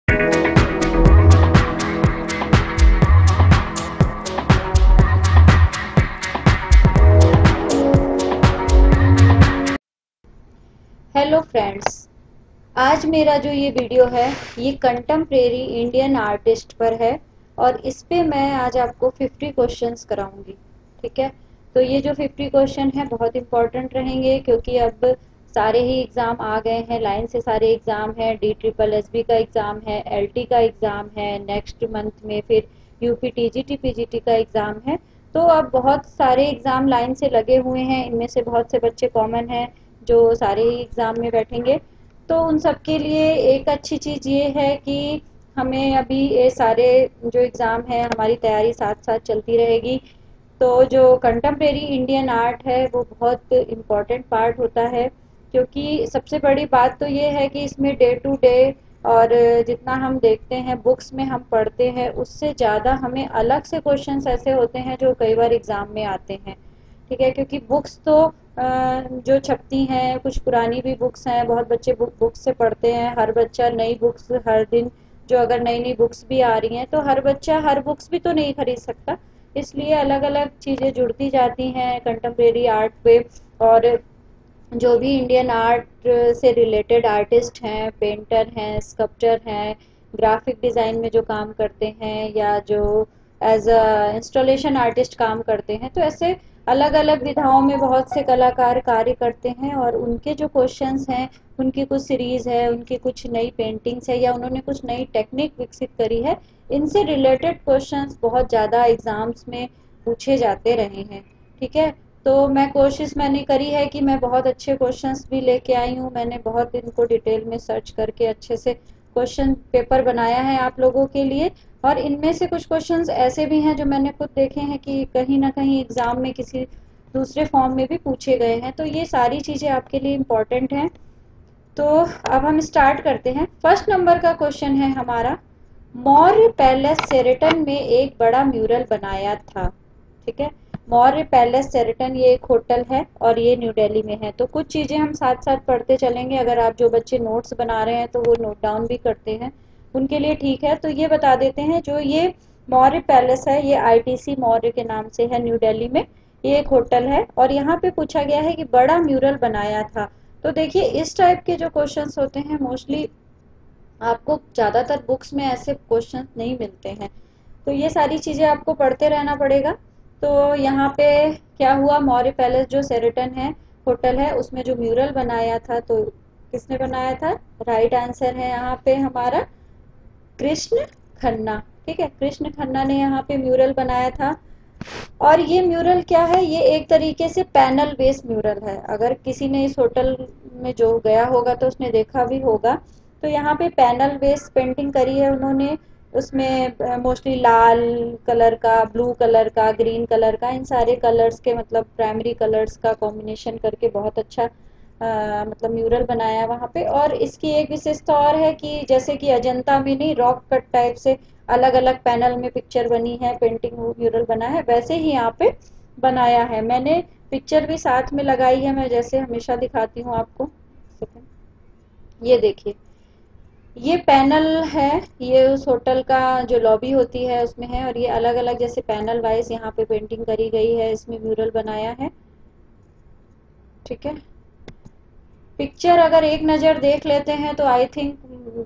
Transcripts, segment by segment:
Hello friends, आज मेरा जो ये वीडियो है ये कंटेम्प्रेरी इंडियन आर्टिस्ट पर है और इस पे मैं आज आपको 50 क्वेश्चंस कराऊंगी। ठीक है, तो ये जो 50 क्वेश्चन है बहुत इंपॉर्टेंट रहेंगे क्योंकि अब सारे ही एग्ज़ाम आ गए हैं, लाइन से सारे एग्ज़ाम हैं। DSSB का एग्ज़ाम है, LT का एग्ज़ाम है, नेक्स्ट मंथ में फिर UP TGT PGT का एग्ज़ाम है। तो अब बहुत सारे एग्ज़ाम लाइन से लगे हुए हैं, इनमें से बहुत से बच्चे कॉमन हैं जो सारे ही एग्ज़ाम में बैठेंगे। तो उन सब के लिए एक अच्छी चीज़ ये है कि हमें अभी ये सारे जो एग्ज़ाम है हमारी तैयारी साथ साथ चलती रहेगी। तो जो कंटेम्प्रेरी इंडियन आर्ट है वो बहुत इम्पोर्टेंट पार्ट होता है, क्योंकि सबसे बड़ी बात तो ये है कि इसमें डे टू डे और जितना हम देखते हैं बुक्स में हम पढ़ते हैं उससे ज़्यादा हमें अलग से क्वेश्चंस ऐसे होते हैं जो कई बार एग्ज़ाम में आते हैं। ठीक है, क्योंकि बुक्स तो जो छपती हैं कुछ पुरानी भी बुक्स हैं, बहुत बच्चे बुक्स से पढ़ते हैं। हर बच्चा नई बुक्स हर दिन, जो अगर नई नई बुक्स भी आ रही हैं तो हर बच्चा हर बुक्स भी तो नहीं खरीद सकता, इसलिए अलग अलग चीज़ें जुड़ती जाती हैं कंटेम्प्रेरी आर्ट पे। और जो भी इंडियन आर्ट से रिलेटेड आर्टिस्ट हैं, पेंटर हैं, स्कल्पचर हैं, ग्राफिक डिज़ाइन में जो काम करते हैं या जो एज अ इंस्टॉलेशन आर्टिस्ट काम करते हैं, तो ऐसे अलग अलग विधाओं में बहुत से कलाकार कार्य करते हैं और उनके जो क्वेश्चंस हैं, उनकी कुछ सीरीज़ है, उनकी कुछ नई पेंटिंग्स है या उन्होंने कुछ नई टेक्निक विकसित करी है, इनसे रिलेटेड क्वेश्चंस बहुत ज़्यादा एग्ज़ाम्स में पूछे जाते रहे हैं। ठीक है, तो मैंने करी है कि मैं बहुत अच्छे क्वेश्चंस भी लेके आई हूँ। मैंने बहुत इनको डिटेल में सर्च करके अच्छे से क्वेश्चन पेपर बनाया है आप लोगों के लिए। और इनमें से कुछ क्वेश्चंस ऐसे भी हैं जो मैंने खुद देखे हैं कि कहीं ना कहीं एग्जाम में किसी दूसरे फॉर्म में भी पूछे गए हैं, तो ये सारी चीज़ें आपके लिए इम्पोर्टेंट हैं। तो अब हम स्टार्ट करते हैं। फर्स्ट नंबर का क्वेश्चन है हमारा, मौर्य पैलेस शेरेटन में एक बड़ा म्यूरल बनाया था। ठीक है, मौर्य पैलेस शेरेटन ये एक होटल है और ये न्यू दिल्ली में है। तो कुछ चीज़ें हम साथ साथ पढ़ते चलेंगे, अगर आप जो बच्चे नोट्स बना रहे हैं तो वो नोट डाउन भी करते हैं, उनके लिए ठीक है। तो ये बता देते हैं, जो ये मौर्य पैलेस है ये ITC मौर्य के नाम से है न्यू दिल्ली में। ये एक होटल है और यहाँ पे पूछा गया है कि बड़ा म्यूरल बनाया था। तो देखिए, इस टाइप के जो क्वेश्चंस होते हैं मोस्टली आपको ज़्यादातर बुक्स में ऐसे क्वेश्चन नहीं मिलते हैं, तो ये सारी चीज़ें आपको पढ़ते रहना पड़ेगा। तो यहाँ पे क्या हुआ, मौर्य पैलेस जो शेरेटन है होटल है उसमें जो म्यूरल बनाया था, तो किसने बनाया था? राइट आंसर है यहाँ पे हमारा कृष्ण खन्ना। ठीक है, कृष्ण खन्ना ने यहाँ पे म्यूरल बनाया था। और ये म्यूरल क्या है? ये एक तरीके से पैनल बेस्ड म्यूरल है। अगर किसी ने इस होटल में जो गया होगा तो उसने देखा भी होगा। तो यहाँ पे पैनल बेस्ड पेंटिंग करी है उन्होंने। उसमें मोस्टली लाल कलर का, ब्लू कलर का, ग्रीन कलर का, इन सारे कलर्स के मतलब प्राइमरी कलर्स का कॉम्बिनेशन करके बहुत अच्छा मतलब म्यूरल बनाया है वहाँ पे। और इसकी एक विशेषता और है कि जैसे कि अजंता में नहीं रॉक कट टाइप से अलग अलग पैनल में पिक्चर बनी है, पेंटिंग म्यूरल बना है, वैसे ही यहाँ पे बनाया है। मैंने पिक्चर भी साथ में लगाई है, मैं जैसे हमेशा दिखाती हूँ आपको। ये देखिए, ये पैनल है, ये उस होटल का जो लॉबी होती है उसमें है और ये अलग अलग जैसे पैनल वाइज यहाँ पे पेंटिंग करी गई है, इसमें म्यूरल बनाया है। ठीक है, पिक्चर अगर एक नज़र देख लेते हैं तो आई थिंक,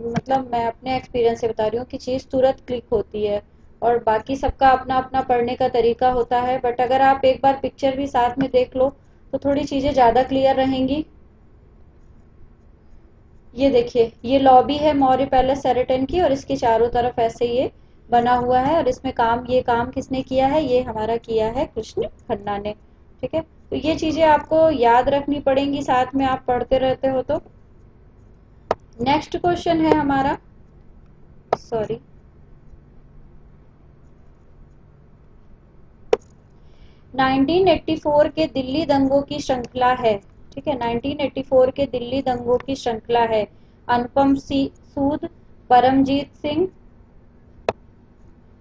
मतलब मैं अपने एक्सपीरियंस से बता रही हूँ कि चीज़ तुरंत क्लिक होती है। और बाकी सबका अपना अपना पढ़ने का तरीका होता है, बट अगर आप एक बार पिक्चर भी साथ में देख लो तो थोड़ी चीज़ें ज़्यादा क्लियर रहेंगी। ये देखिए, ये लॉबी है मौर्य पैलेस शेरेटन की और इसके चारों तरफ ऐसे ये बना हुआ है और इसमें ये काम किसने किया है? ये हमारा किया है कृष्ण खन्ना ने। ठीक है, तो ये चीज़ें आपको याद रखनी पड़ेंगी, साथ में आप पढ़ते रहते हो तो। नेक्स्ट क्वेश्चन है हमारा, सॉरी, 1984 के दिल्ली दंगों की श्रृंखला है। ठीक है, 1984 के दिल्ली दंगों की श्रृंखला है। अनुपम सूद, परमजीत सिंह,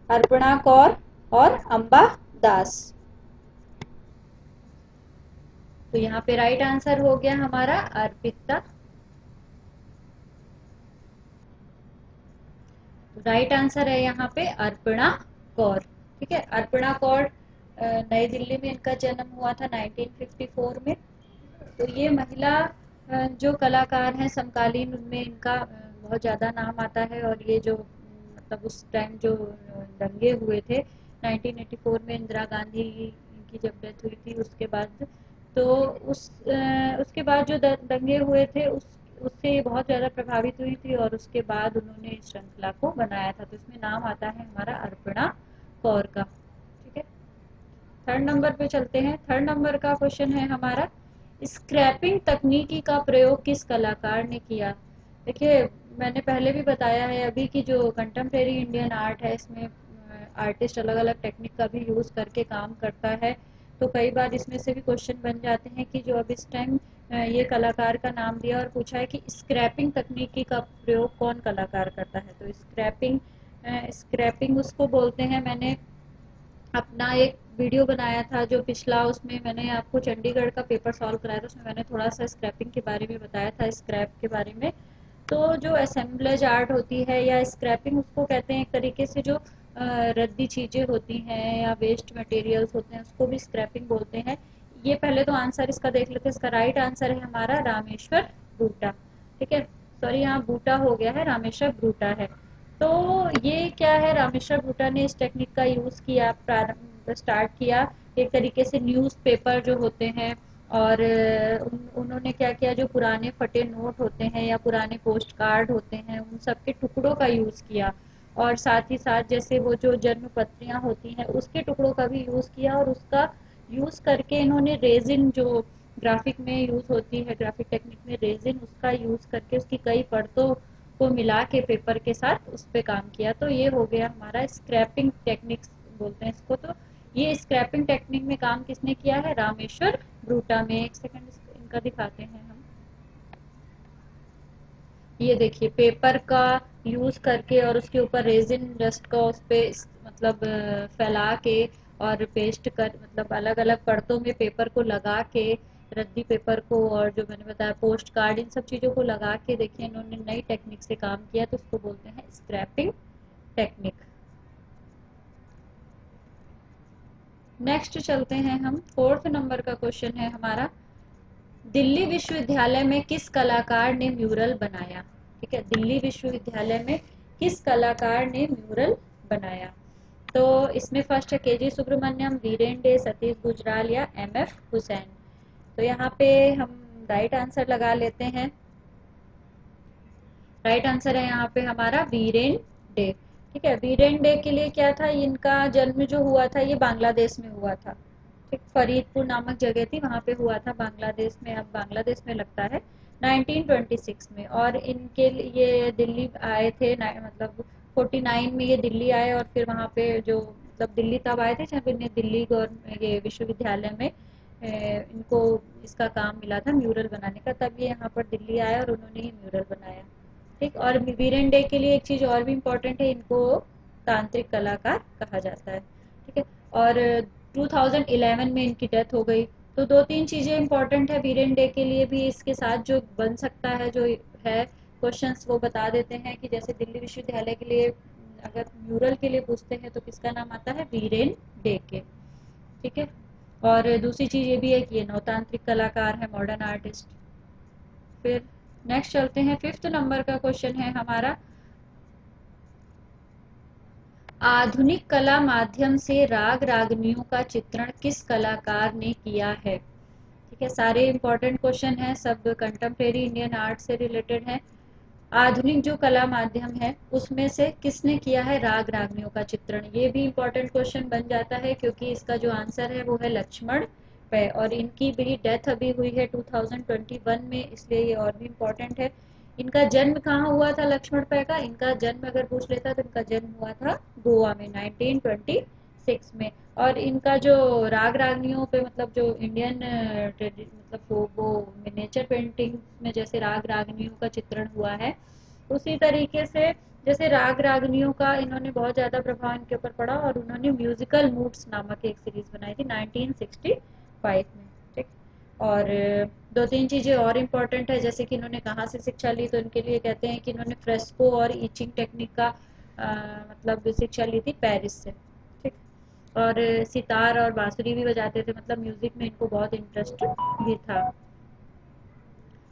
अर्पणा कौर और अंबा दास। तो यहाँ पे राइट आंसर हो गया हमारा अर्पिता। तो राइट आंसर है यहाँ पे अर्पणा कौर। ठीक है, अर्पणा कौर नई दिल्ली में इनका जन्म हुआ था 1954 में। तो ये महिला जो कलाकार हैं समकालीन, उनमें इनका बहुत ज़्यादा नाम आता है। और ये जो मतलब उस टाइम जो दंगे हुए थे 1984 में, इंदिरा गांधी की जब डेथ हुई थी उसके बाद, तो उसके बाद जो दंगे हुए थे उससे ये बहुत ज़्यादा प्रभावित हुई थी, और उसके बाद उन्होंने इस श्रृंखला को बनाया था। तो इसमें नाम आता है हमारा अर्पणा कौर का। ठीक है, थर्ड नंबर पे चलते हैं। थर्ड नंबर का क्वेश्चन है हमारा, स्क्रैपिंग तकनीकी का प्रयोग किस कलाकार ने किया। देखिए, मैंने पहले भी बताया है अभी कि जो कंटेम्प्रेरी इंडियन आर्ट है, इसमें आर्टिस्ट अलग अलग टेक्निक का भी यूज करके काम करता है। तो कई बार इसमें से भी क्वेश्चन बन जाते हैं कि जो अब इस टाइम ये कलाकार का नाम दिया और पूछा है कि स्क्रैपिंग तकनीकी का प्रयोग कौन कलाकार करता है। तो स्क्रैपिंग उसको बोलते हैं। मैंने अपना एक वीडियो बनाया था जो पिछला, उसमें मैंने आपको चंडीगढ़ का पेपर सॉल्व कराया था, उसमें मैंने थोड़ा सा स्क्रैपिंग के बारे में बताया था, स्क्रैप के बारे में। तो जो असेंबलेज आर्ट होती है या स्क्रैपिंग उसको कहते हैं, एक तरीके से जो रद्दी चीजें होती हैं या वेस्ट मटेरियल्स होते हैं उसको भी स्क्रैपिंग बोलते हैं। ये पहले तो आंसर इसका देख लेते हैं। इसका राइट आंसर है हमारा रामेश्वर बूटा। ठीक है, सॉरी यहाँ बूटा हो गया है, रामेश्वर बूटा है। तो ये क्या है, रामेश्वर बूटा ने इस टेक्निक का यूज किया, प्रारंभ स्टार्ट किया एक तरीके से न्यूज़पेपर जो होते हैं, और उन्होंने क्या किया, जो पुराने फटे नोट होते हैं या पुराने पोस्ट कार्ड होते हैं उन सब के टुकड़ों का यूज किया, और साथ ही साथ जैसे वो जो जन्म पत्रियां होती हैं उसके टुकड़ों का भी यूज किया, और उसका यूज करके इन्होंने रेजिन जो ग्राफिक में यूज होती है, ग्राफिक टेक्निक में रेजिन, उसका यूज करके उसकी कई परतों को मिला के पेपर के साथ उस पे काम किया। तो ये हो गया हमारा स्क्रैपिंग टेक्निक्स बोलते हैं इसको। तो ये स्क्रैपिंग टेक्निक में काम किसने किया है, रामेश्वर ब्रूटा में। एक सेकंड इनका दिखाते हैं हम। ये देखिए, पेपर का यूज करके और उसके ऊपर रेजिन डस्ट का उस पे मतलब फैला के और पेस्ट कर, मतलब अलग अलग परतों में पेपर को लगा के, रद्दी पेपर को और जो मैंने बताया पोस्ट कार्ड, इन सब चीजों को लगा के देखिए इन्होंने नई टेक्निक से काम किया, तो उसको बोलते हैं स्क्रैपिंग टेक्निक। नेक्स्ट चलते हैं हम। फोर्थ नंबर का क्वेश्चन है हमारा, दिल्ली विश्वविद्यालय में किस कलाकार ने म्यूरल बनाया। ठीक है, दिल्ली विश्वविद्यालय में किस कलाकार ने म्यूरल बनाया। तो इसमें फर्स्ट है केजी सुब्रमण्यम, वीरेन डे, सतीश गुजराल या एमएफ हुसैन। तो यहाँ पे हम राइट आंसर लगा लेते हैं। राइट आंसर है यहाँ पे हमारा वीरेन डे। ठीक है, वीरेन डे के लिए क्या था, इनका जन्म जो हुआ था ये बांग्लादेश में हुआ था। ठीक, फरीदपुर नामक जगह थी, वहां पे हुआ था बांग्लादेश में, अब बांग्लादेश में लगता है 1926 में। और इनके ये दिल्ली आए थे, मतलब 49 में ये दिल्ली आए, और फिर वहां पे जो मतलब दिल्ली तब आए थे जब इन्हें दिल्ली गवर्नमेंट ये विश्वविद्यालय में इनको इसका काम मिला था म्यूरल बनाने का, तब ये यहाँ पर दिल्ली आए और उन्होंने ये म्यूरल बनाया। ठीक, और वीरेन डे के लिए एक चीज और भी इम्पोर्टेंट है, इनको तांत्रिक कलाकार कहा जाता है। ठीक है, और 2011 में इनकी डेथ हो गई। तो दो तीन चीजें इम्पोर्टेंट है वीरेन डे के लिए भी, इसके साथ जो बन सकता है जो है क्वेश्चंस वो बता देते हैं कि जैसे दिल्ली विश्वविद्यालय के लिए अगर म्यूरल के लिए पूछते हैं तो किसका नाम आता है, वीरेन डे के। ठीक है, और दूसरी चीज ये भी है कि ये नवतांत्रिक कलाकार है, मॉडर्न आर्टिस्ट। फिर नेक्स्ट चलते हैं। फिफ्थ नंबर का क्वेश्चन है हमारा, आधुनिक कला माध्यम से राग रागनियों का चित्रण किस कलाकार ने किया है। ठीक है, सारे इंपॉर्टेंट क्वेश्चन हैं, सब कंटेम्प्रेरी इंडियन आर्ट से रिलेटेड हैं। आधुनिक जो कला माध्यम है उसमें से किसने किया है राग रागनियों का चित्रण, ये भी इंपॉर्टेंट क्वेश्चन बन जाता है, क्योंकि इसका जो आंसर है वो है लक्ष्मण पै, और इनकी भी डेथ अभी हुई है 2021 में, इसलिए ये और भी इम्पोर्टेंट है। इनका जन्म कहाँ हुआ था लक्ष्मण पै का, इनका जन्म अगर पूछ लेता तो इनका जन्म हुआ था गोवा में 1926 में। और इनका जो राग रागनियों पे मतलब जो इंडियन मतलब वो मिनिएचर पेंटिंग में जैसे राग रागनियों का चित्रण हुआ है, उसी तरीके से जैसे राग रागनियों का इन्होंने बहुत ज्यादा प्रभाव इनके ऊपर पड़ा, और उन्होंने म्यूजिकल मूड्स नामक एक सीरीज बनाई थी 1965 में। ठीक, और दो तीन चीजें और इम्पोर्टेंट है, जैसे कि इन्होंने कहाँ से शिक्षा ली, तो इनके लिए कहते हैं कि इन्होंने फ्रेस्को और ईचिंग टेक्निक का मतलब शिक्षा ली थी पेरिस से, ठीक। और सितार और बांसुरी भी बजाते थे, मतलब म्यूजिक में इनको बहुत इंटरेस्ट भी था।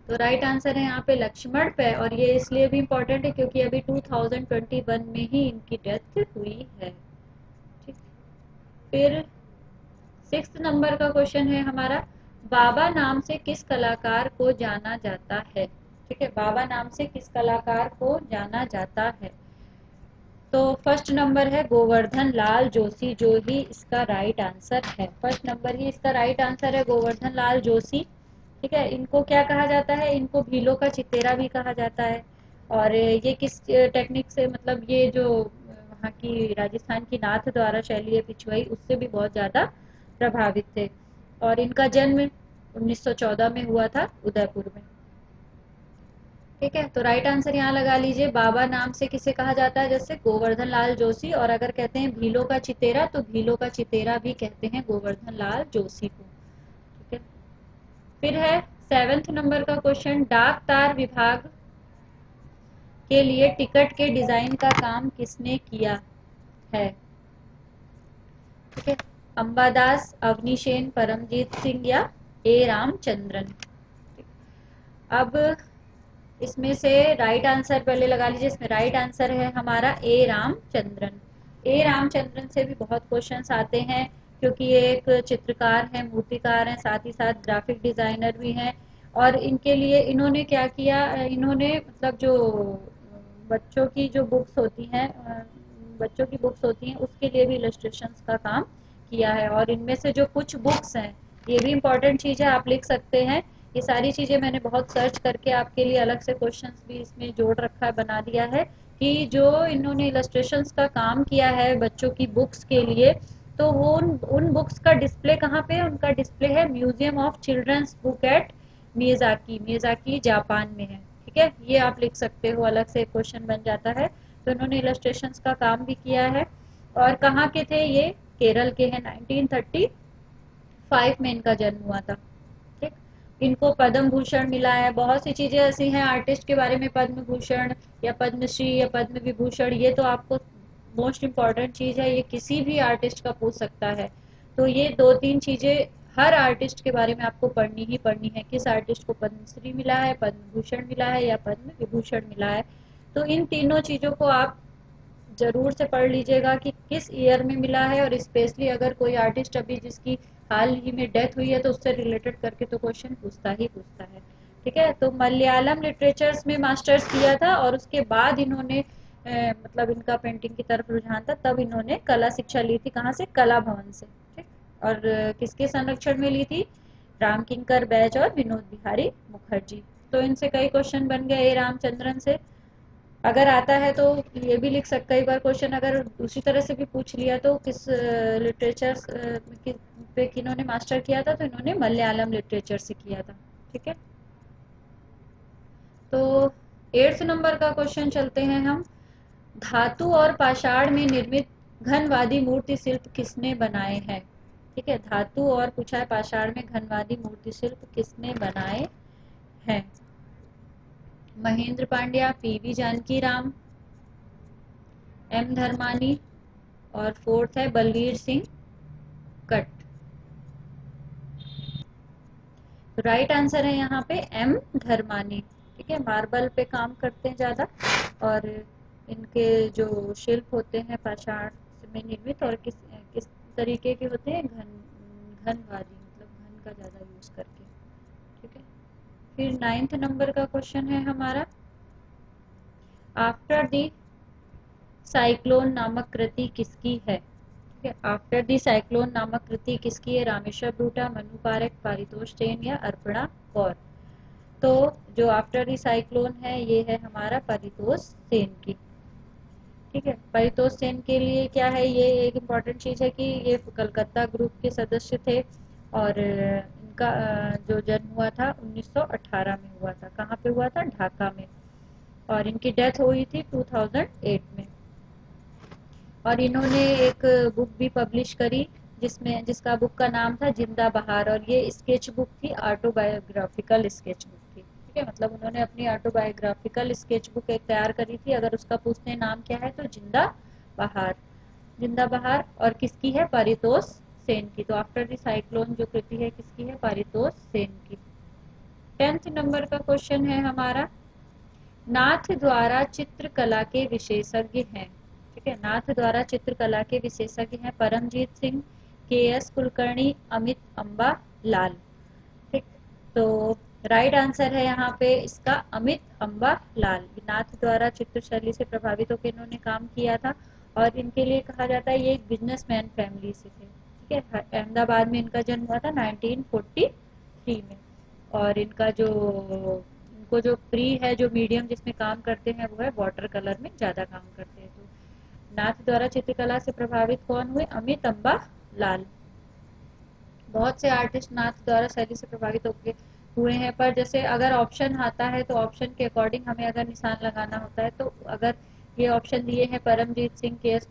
तो राइट आंसर है यहाँ पे लक्ष्मण पे, और ये इसलिए भी इम्पोर्टेंट है क्योंकि अभी 2021 में ही इनकी डेथ हुई है, ठीक। फिर 6 नंबर का क्वेश्चन है हमारा, बाबा नाम से किस कलाकार को जाना जाता है, ठीक है। बाबा नाम से किस कलाकार को जाना जाता है। तो फर्स्ट नंबर है गोवर्धन लाल जोशी, जो ही इसका राइट आंसर है। फर्स्ट नंबर ही इसका राइट आंसर है, गोवर्धन लाल जोशी, ठीक है। इनको क्या कहा जाता है, इनको भीलों का चितेरा भी कहा जाता है। और ये किस टेक्निक से, मतलब ये जो वहाँ की राजस्थान की नाथ द्वारा शैली है पिछवाई, उससे भी बहुत ज्यादा प्रभावित थे। और इनका जन्म 1914 में हुआ था उदयपुर में, ठीक है। तो राइट आंसर यहाँ लगा लीजिए, बाबा नाम से किसे कहा जाता है, जैसे गोवर्धन लाल जोशी। और अगर कहते हैं भीलों का चितेरा, तो भीलों का चितेरा भी कहते हैं गोवर्धन लाल जोशी को, ठीक है। फिर है 7th नंबर का क्वेश्चन, डाक तार विभाग के लिए टिकट के डिजाइन का काम किसने किया है, ठीक है। अंबादास, अवनीशेन, परमजीत सिंह या ए रामचंद्रन। अब इसमें से राइट आंसर पहले लगा लीजिए, इसमें राइट आंसर है हमारा ए रामचंद्रन। ए रामचंद्रन से भी बहुत क्वेश्चंस आते हैं, क्योंकि ये एक चित्रकार हैं, मूर्तिकार हैं, साथ ही साथ ग्राफिक डिजाइनर भी हैं। और इनके लिए इन्होंने क्या किया, इन्होंने मतलब जो बच्चों की जो बुक्स होती हैं, बच्चों की बुक्स होती हैं, उसके लिए भी इलस्ट्रेशंस का काम किया है। और इनमें से जो कुछ बुक्स हैं, ये भी इम्पोर्टेंट चीज है, आप लिख सकते हैं। ये सारी चीजें मैंने बहुत सर्च करके आपके लिए अलग से क्वेश्चंस भी इसमें जोड़ रखा है, बना दिया है, कि जो इन्होंने इलस्ट्रेशंस का काम किया है बच्चों की बुक्स के लिए, तो वो उन बुक्स का डिस्प्ले कहाँ पे है, उनका डिस्प्ले है museum of children's book at Miyazaki, Miyazaki Japan में है, ठीक है। ये आप लिख सकते हो, अलग से क्वेश्चन बन जाता है। तो इन्होंने इलस्ट्रेशंस का काम भी किया है। और कहाँ के थे ये, केरल के हैं। 1935 में इनका जन्म हुआ था, ठीक। इनको पद्म भूषण मिला है, बहुत सी चीजें ऐसी हैं आर्टिस्ट के बारे में, पद्म भूषण या पद्मश्री या पद्म विभूषण, ये तो आपको मोस्ट इम्पॉर्टेंट चीज है, ये किसी भी आर्टिस्ट का पूछ सकता है। तो ये 2-3 चीजें हर आर्टिस्ट के बारे में आपको पढ़नी ही पढ़नी है, किस आर्टिस्ट को पद्मश्री मिला है, पद्म भूषण मिला है या पद्म विभूषण मिला है। तो इन तीनों चीजों को आप जरूर से पढ़ लीजिएगा कि किस ईयर में मिला है। और स्पेशली अगर कोई आर्टिस्ट अभी जिसकी हाल ही में डेथ हुई है, तो उससे रिलेटेड करके तो क्वेश्चन पूछता ही पूछता है, ठीक है। तो मलयालम लिटरेचर्स में मास्टर्स किया था, और उसके बाद इन्होंने मतलब इनका पेंटिंग की तरफ रुझान था, तब इन्होंने कला शिक्षा ली थी, कहाँ से, कला भवन से, ठीक। और किसके संरक्षण में ली थी, राम किंकर बैज और विनोद बिहारी मुखर्जी। तो इनसे कई क्वेश्चन बन गए रामचंद्रन से। अगर आता है तो ये भी लिख सकते, कई बार क्वेश्चन अगर दूसरी तरह से भी पूछ लिया, तो किस लिटरेचर पे किन्होंने मास्टर किया था, तो इन्होंने मलयालम लिटरेचर से किया था, ठीक है। तो 8th नंबर का क्वेश्चन चलते हैं हम, धातु और पाषाण में निर्मित घनवादी मूर्ति शिल्प किसने बनाए हैं, ठीक है। धातु और पूछा है पाषाण में घनवादी मूर्ति शिल्प किसने बनाए हैं। महेंद्र पांड्या, पीवी जानकी राम, एम धर्मानी, और 4th है बलवीर सिंह कट। तो राइट आंसर है यहाँ पे एम धर्मानी, ठीक है। मार्बल पे काम करते हैं ज्यादा, और इनके जो शिल्प होते हैं पाषाण में निर्मित, और किस किस तरीके के होते हैं, घनवादी, मतलब घन का ज्यादा यूज करके, ठीक है। फिर 9th नंबर का क्वेश्चन है हमारा, आफ्टर दी साइक्लोन नामक कृति किसकी है, ठीक है। आफ्टर दी साइक्लोन नामक कृति किसकी है, रामेश्वर ब्रूटा, मनु पारेख, पारितोष सेन या अर्पणा कौर। तो जो आफ्टर दी साइक्लोन है, ये है हमारा पारितोष सेन की, ठीक है। पारितोष सेन के लिए क्या है, ये एक इम्पॉर्टेंट चीज है कि ये कलकत्ता ग्रुप के सदस्य थे, और इनका जो जन्म हुआ था 1918 में हुआ था, कहाँ पे हुआ था, ढाका में। और इनकी डेथ हुई थी 2008 में। और इन्होंने एक बुक भी पब्लिश करी, जिसका बुक का नाम था जिंदा बहार, और ये स्केच बुक थी, ऑटोबायोग्राफिकल स्केच बुक थी, ठीक ठीक है, मतलब उन्होंने अपनी ऑटोबायोग्राफिकल स्केच बुक एक तैयार करी थी। अगर उसका पूछते हैं नाम क्या है तो जिंदा बहार। जिंदा बहार और किसकी है? पारितोष सेन की। तो आफ्टर द साइक्लोन जो कृति है किसकी है? पारितोष सेन की। 10th नंबर का क्वेश्चन है हमारा, नाथ द्वारा चित्रकला के विशेषज्ञ हैं। ठीक है, नाथ द्वारा चित्रकला के विशेषज्ञ हैं परमजीत सिंह, के.एस. कुलकर्णी, अमित अम्बा लाल। ठीक, तो राइट आंसर है यहाँ पे इसका अमित अम्बा लाल। नाथ द्वारा चित्रशैली से प्रभावित होकर इन्होंने काम किया था और इनके लिए कहा जाता है ये एक बिजनेसमैन फैमिली से थे। ठीक है, अहमदाबाद में इनका जन्म हुआ था 1943 में। और इनका जो इनको जो प्री है, जो मीडियम जिसमें काम करते हैं वो है वाटर कलर में ज्यादा काम करते हैं। तो नाथ द्वारा चित्रकला से प्रभावित कौन हुए? अमित अम्बा लाल। बहुत से आर्टिस्ट नाथ द्वारा शैली से प्रभावित होकर हुए हैं, पर जैसे अगर ऑप्शन आता है तो ऑप्शन के अकॉर्डिंग हमें अगर निशान लगाना होता है, तो अगर ये ऑप्शन दिए हैं परमजीत सिंह, के.एस.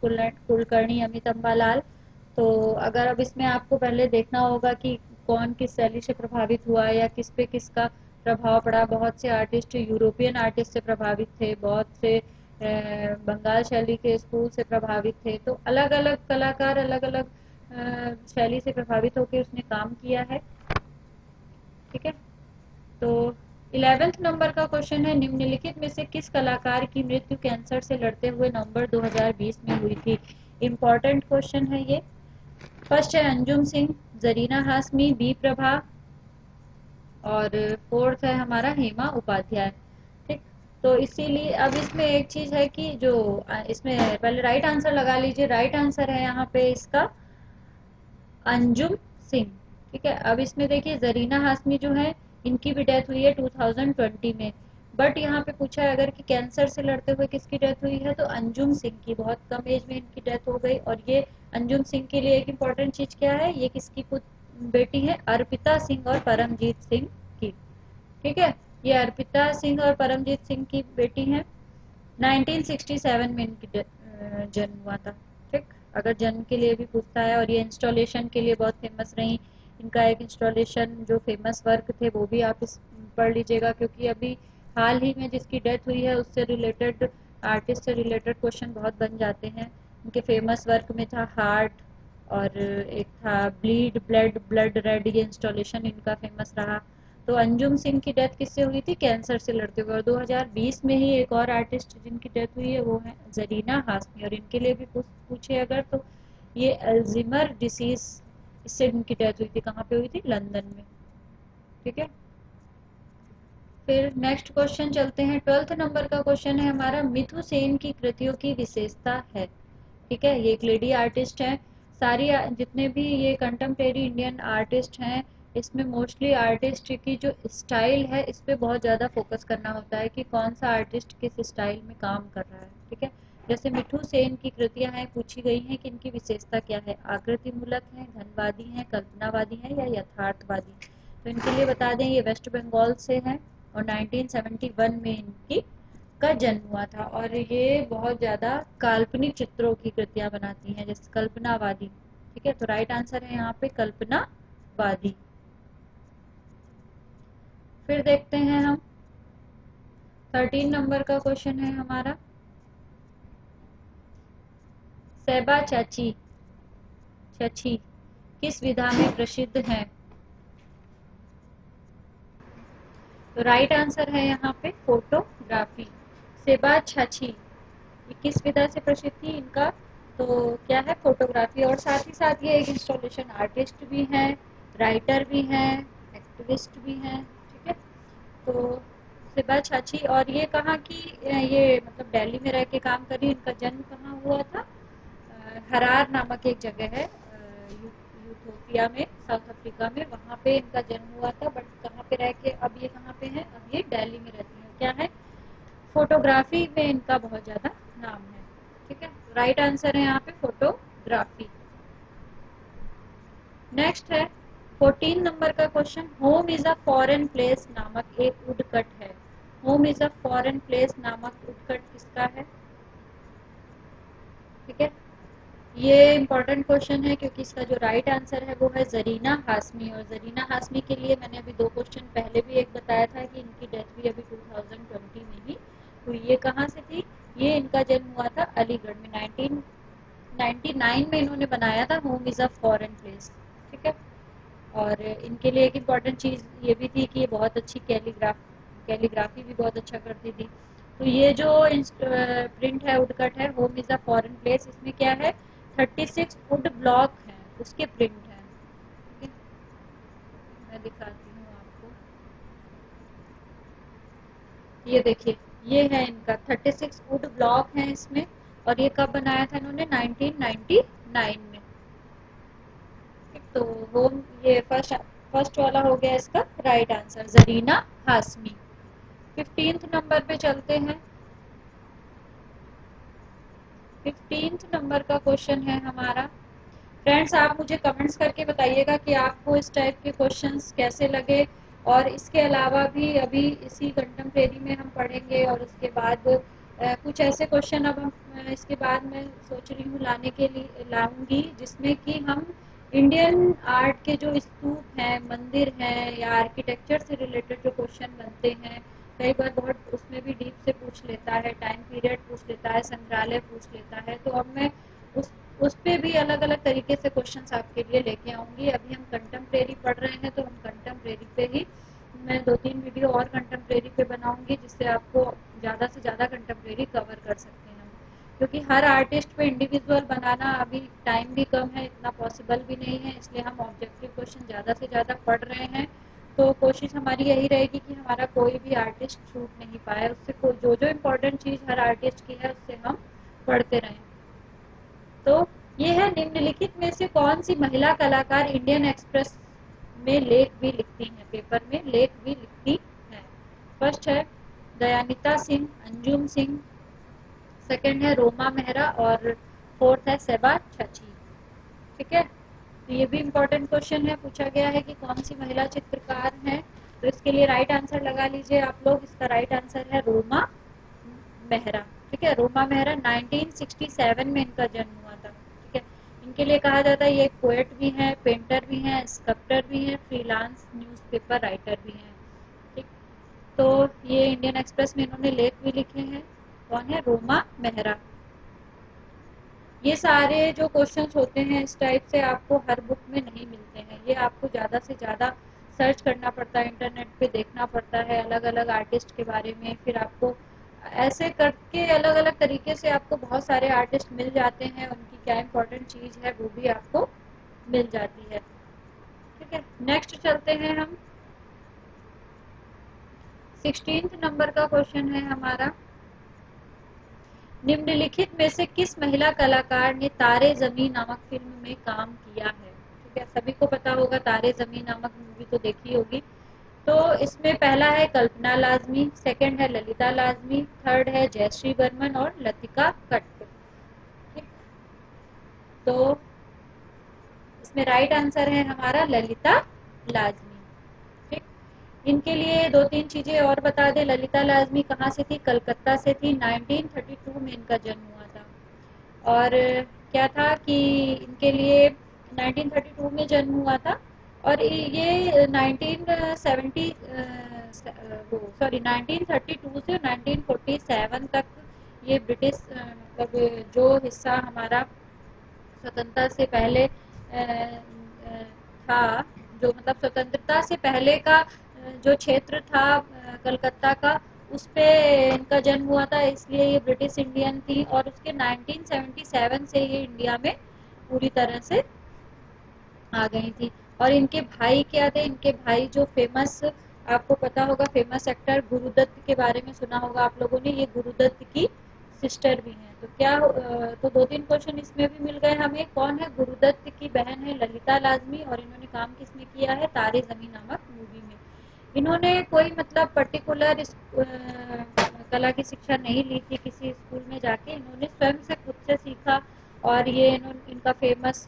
कुलकर्णी, अमित अम्बालाल, तो अगर अब इसमें आपको पहले देखना होगा कि कौन किस शैली से प्रभावित हुआ या किस पे किसका प्रभाव पड़ा। बहुत से आर्टिस्ट यूरोपियन आर्टिस्ट से प्रभावित थे, बहुत से बंगाल शैली के स्कूल से प्रभावित थे। तो अलग अलग कलाकार अलग अलग शैली से प्रभावित होकर उसने काम किया है। ठीक है, तो 11th नंबर का क्वेश्चन है, निम्नलिखित में से किस कलाकार की मृत्यु कैंसर से लड़ते हुए नवंबर 2020 में हुई थी? इम्पोर्टेंट क्वेश्चन है ये। फर्स्ट है अंजुम सिंह, जरीना हाशमी, बी प्रभा और फोर्थ है हमारा हेमा उपाध्याय। ठीक, तो इसीलिए अब इसमें एक चीज है कि जो इसमें पहले राइट आंसर लगा लीजिए। राइट आंसर है यहाँ पे इसका अंजुम सिंह। ठीक है, अब इसमें देखिए जरीना हाशमी जो है इनकी भी डेथ हुई है 2020 में, बट यहाँ पे पूछा है अगर कि कैंसर से लड़ते हुए किसकी डेथ हुई है, तो अंजुम सिंह की। बहुत कम एज में इनकी डेथ हो गई। और ये अंजुम सिंह के लिए एक इम्पोर्टेंट चीज क्या है, ये किसकी बेटी है? अर्पिता सिंह और परमजीत सिंह की। ठीक है, ये अर्पिता सिंह और परमजीत सिंह की बेटी है। 1967 में इनकी जन्म हुआ था। ठीक, अगर जन्म के लिए भी पूछता है। और ये इंस्टॉलेशन के लिए बहुत फेमस रही। इनका एक इंस्टॉलेशन जो फेमस वर्क थे वो भी आप पढ़ लीजिएगा, क्योंकि अभी हाल ही में जिसकी डेथ हुई है उससे रिलेटेड, आर्टिस्ट से रिलेटेड क्वेश्चन बहुत बन जाते हैं। इनके फेमस वर्क में था हार्ट और एक था ब्लीड ब्लड ब्लड रेड, ये इंस्टॉलेशन इनका फेमस रहा। तो अंजुम सिंह की डेथ किससे हुई थी? कैंसर से लड़ते हुए। और 2020 में ही एक और आर्टिस्ट जिनकी डेथ हुई है वो है जरीना हाशमी। और इनके लिए भी पूछे अगर, तो ये अल्जीमर डिसीज, इससे इनकी डेथ हुई थी। कहाँ पे हुई थी? लंदन में। ठीक है, फिर नेक्स्ट क्वेश्चन चलते हैं। 12th नंबर का क्वेश्चन है हमारा, मिथु सेन की कृतियों की विशेषता है। ठीक है, ये एक लेडी आर्टिस्ट है। सारी जितने भी ये कंटेम्प्रेरी इंडियन आर्टिस्ट हैं, इसमें मोस्टली आर्टिस्ट की जो स्टाइल है इस पे बहुत ज़्यादा फोकस करना होता है कि कौन सा आर्टिस्ट किस स्टाइल में काम कर रहा है। ठीक है, जैसे मिठू सेन की कृतियां हैं, पूछी गई हैं कि इनकी विशेषता क्या है। आकृति मूलक है, धनवादी है, कल्पनावादी है या यथार्थवादी। तो इनके लिए बता दें ये वेस्ट बंगाल से हैं और 1971 में इनकी का जन्म हुआ था। और ये बहुत ज्यादा काल्पनिक चित्रों की कृतियां बनाती हैं, जैसे कल्पनावादी। ठीक है, तो राइट आंसर है यहाँ पे कल्पनावादी। फिर देखते हैं हम 13 नंबर का क्वेश्चन है हमारा, सैबा चाची चची किस विधा में प्रसिद्ध हैं? तो राइट आंसर है यहाँ पे फोटोग्राफी। सेबा छाछी ये किस विधा से प्रसिद्ध थी? इनका तो क्या है? फोटोग्राफी। और साथ ही साथ ये एक इंस्टॉलेशन आर्टिस्ट भी हैं, राइटर भी हैं, एक्टिविस्ट भी हैं। ठीक है, तो सेबा छाछी। और ये कहाँ की? ये मतलब दिल्ली में रह के काम करी। इनका जन्म कहाँ हुआ था? हरार नामक एक जगह है यूथोपिया में, साउथ अफ्रीका में, वहाँ पे इनका जन्म हुआ था। बट कहाँ पे रह के अब ये कहाँ पे है? अब ये दिल्ली में रहती है। क्या है? फोटोग्राफी में इनका बहुत ज्यादा नाम है। ठीक है, राइट आंसर है यहाँ पे फोटोग्राफी। नेक्स्ट है 14 नंबर का question, home is a foreign place नामक एक वुडकट है। Home is a foreign place नामक वुडकट किसका है? ठीक है, ये इम्पोर्टेंट क्वेश्चन है क्योंकि इसका जो राइट आंसर है वो है जरीना हाशमी। और जरीना हाशमी के लिए मैंने अभी 2 क्वेश्चन पहले भी एक बताया था कि इनकी डेथ भी अभी 2020 में ही हुई। ये कहाँ से थी? ये इनका जन्म हुआ था अलीगढ़ में 1999 में इन्होंने बनाया था home is a foreign place. ठीक है। और इनके लिए एक इम्पॉर्टेंट चीज़ ये भी थी कि ये बहुत अच्छी कैलीग्राफी भी बहुत अच्छा करती थी। तो ये जो प्रिंट है वुडकट है home is a foreign place, इसमें क्या है 36 वुड ब्लॉक हैं उसके प्रिंट हैं। ठीक है, मैं दिखाती हूँ आपको। ये देखिए, ये है इनका 36 वुड ब्लॉक हैं इसमें। और ये कब बनाया था इन्होंने? 1999 में। तो होम, ये फर्स्ट वाला हो गया इसका right answer, Zarina Hashmi. 15th number पे चलते हैं। 15th नंबर का क्वेश्चन है हमारा। फ्रेंड्स, आप मुझे कमेंट्स करके बताइएगा कि आपको इस टाइप के क्वेश्चंस कैसे लगे। और इसके अलावा भी अभी इसी कंटेम्प्रेरी में हम पढ़ेंगे और उसके बाद कुछ ऐसे क्वेश्चन अब हम इसके बाद मैं सोच रही हूँ लाने के लिए लाऊंगी जिसमें कि हम इंडियन आर्ट के जो स्तूप हैं, मंदिर हैं या आर्किटेक्चर से रिलेटेड जो क्वेश्चन बनते हैं, कई बार बहुत उसमें भी डीप से पूछ लेता है, टाइम पीरियड पूछ लेता है, संग्रहालय पूछ लेता है। तो अब मैं उस पे भी अलग अलग तरीके से क्वेश्चंस आपके लिए लेके आऊंगी। अभी हम कंटेम्प्रेरी पढ़ रहे हैं तो हम कंटेम्प्रेरी पे ही मैं 2-3 वीडियो और कंटेम्प्रेरी पे बनाऊंगी जिससे आपको ज़्यादा से ज़्यादा कंटेम्प्रेरी कवर कर सकते हैं हम। क्योंकि हर आर्टिस्ट पे इंडिविजुअल बनाना अभी टाइम भी कम है, इतना पॉसिबल भी नहीं है, इसलिए हम ऑब्जेक्टिव क्वेश्चन ज़्यादा से ज़्यादा पढ़ रहे हैं। तो कोशिश हमारी यही रहेगी कि हमारा कोई भी आर्टिस्ट छूट नहीं पाए, उससे जो जो इम्पोर्टेंट चीज़ हर आर्टिस्ट की है उससे हम पढ़ते रहें। तो ये है, निम्नलिखित में से कौन सी महिला कलाकार इंडियन एक्सप्रेस में लेख भी लिखती हैं, पेपर में लेख भी लिखती हैं? फर्स्ट है दयानिता सिंह, अंजुम सिंह, सेकंड है रोमा मेहरा और फोर्थ है सेबा छची। ठीक है, तो ये भी इम्पोर्टेंट क्वेश्चन है, पूछा गया है कि कौन सी महिला चित्रकार हैं। तो इसके लिए राइट आंसर लगा लीजिए आप लोग। इसका राइट आंसर है रोमा मेहरा। ठीक है, रोमा मेहरा 1967 में इनका जन्म हुआ था। ठीक है, इनके लिए कहा जाता है ये एक पोएट भी हैं, पेंटर भी हैं, स्कल्पटर भी हैं, फ्रीलांस न्यूज़पेपर राइटर भी हैं। ठीक, तो ये इंडियन एक्सप्रेस में इन्होंने लेख भी लिखे हैं। कौन है? रोमा मेहरा। ये सारे जो क्वेश्चंस होते हैं इस टाइप से आपको हर बुक में नहीं मिलते हैं, ये आपको ज़्यादा से ज़्यादा सर्च करना पड़ता है, इंटरनेट पे देखना पड़ता है अलग अलग आर्टिस्ट के बारे में। फिर आपको ऐसे करके अलग अलग तरीके से आपको बहुत सारे आर्टिस्ट मिल जाते हैं, उनकी क्या इम्पोर्टेंट चीज़ है वो भी आपको मिल जाती है। ठीक है, नेक्स्ट चलते हैं हम। 16th नंबर का क्वेश्चन है हमारा, निम्नलिखित में से किस महिला कलाकार ने तारे ज़मीं नामक फिल्म में काम किया है? ठीक है, सभी को पता होगा, तारे ज़मीं नामक मूवी तो देखी होगी। तो इसमें पहला है कल्पना लाजमी, सेकंड है ललिता लाजमी, थर्ड है जयश्री बर्मन और लतिका कट्ट। ठीक, तो इसमें राइट आंसर है हमारा ललिता लाजमी। ठीक, इनके लिए 2-3 चीजें और बता दें। ललिता लाजमी कहाँ से थी? कलकत्ता से थी। 1932 में इनका जन्म हुआ था। और क्या था कि इनके लिए 1932 में जन्म हुआ था और ये 1970 वो सॉरी 1932 से 1947 तक ये ब्रिटिश मतलब जो हिस्सा हमारा स्वतंत्रता से पहले था, जो मतलब स्वतंत्रता से पहले का जो क्षेत्र था कलकत्ता का, उस पे इनका जन्म हुआ था, इसलिए ये ब्रिटिश इंडियन थी। और उसके 1977 से ये इंडिया में पूरी तरह से आ गई थी। और इनके भाई क्या थे? इनके भाई जो फेमस, आपको पता होगा, फेमस एक्टर गुरुदत्त के बारे में सुना होगा आप लोगों ने, ये गुरुदत्त की सिस्टर भी हैं। तो क्या तो 2-3 क्वेश्चन इसमें भी मिल गए हमें। कौन है? गुरुदत्त की बहन है ललिता लाजमी और इन्होंने काम किसमें किया है? तारे ज़मीं नामक मूवी में। इन्होंने कोई मतलब पर्टिकुलर कला की शिक्षा नहीं ली थी किसी स्कूल में जाके, इन्होंने स्वयं से खुद से सीखा। और ये इनका फेमस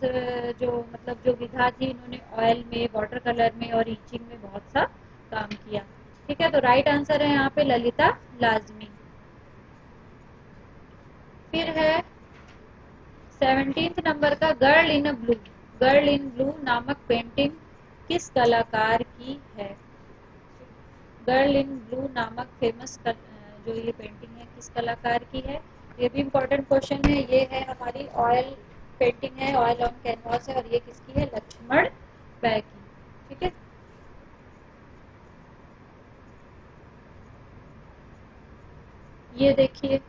जो मतलब जो विधा थी, इन्होंने ऑयल में, वाटर कलर में और ईचिंग में बहुत सा काम किया। ठीक है, तो राइट आंसर है यहाँ पे ललिता लाजमी। फिर है 17 नंबर का girl in blue, girl in blue नामक पेंटिंग किस कलाकार की है? गर्ल इन ब्लू नामक फेमस जो ये पेंटिंग है किस कलाकार की है? ये भी इम्पोर्टेंट क्वेश्चन है। ये है हमारी ऑयल पेंटिंग है, ऑयल ऑन कैनवास है, और ये किसकी है? लक्ष्मण बैग की। ठीक है, ये देखिए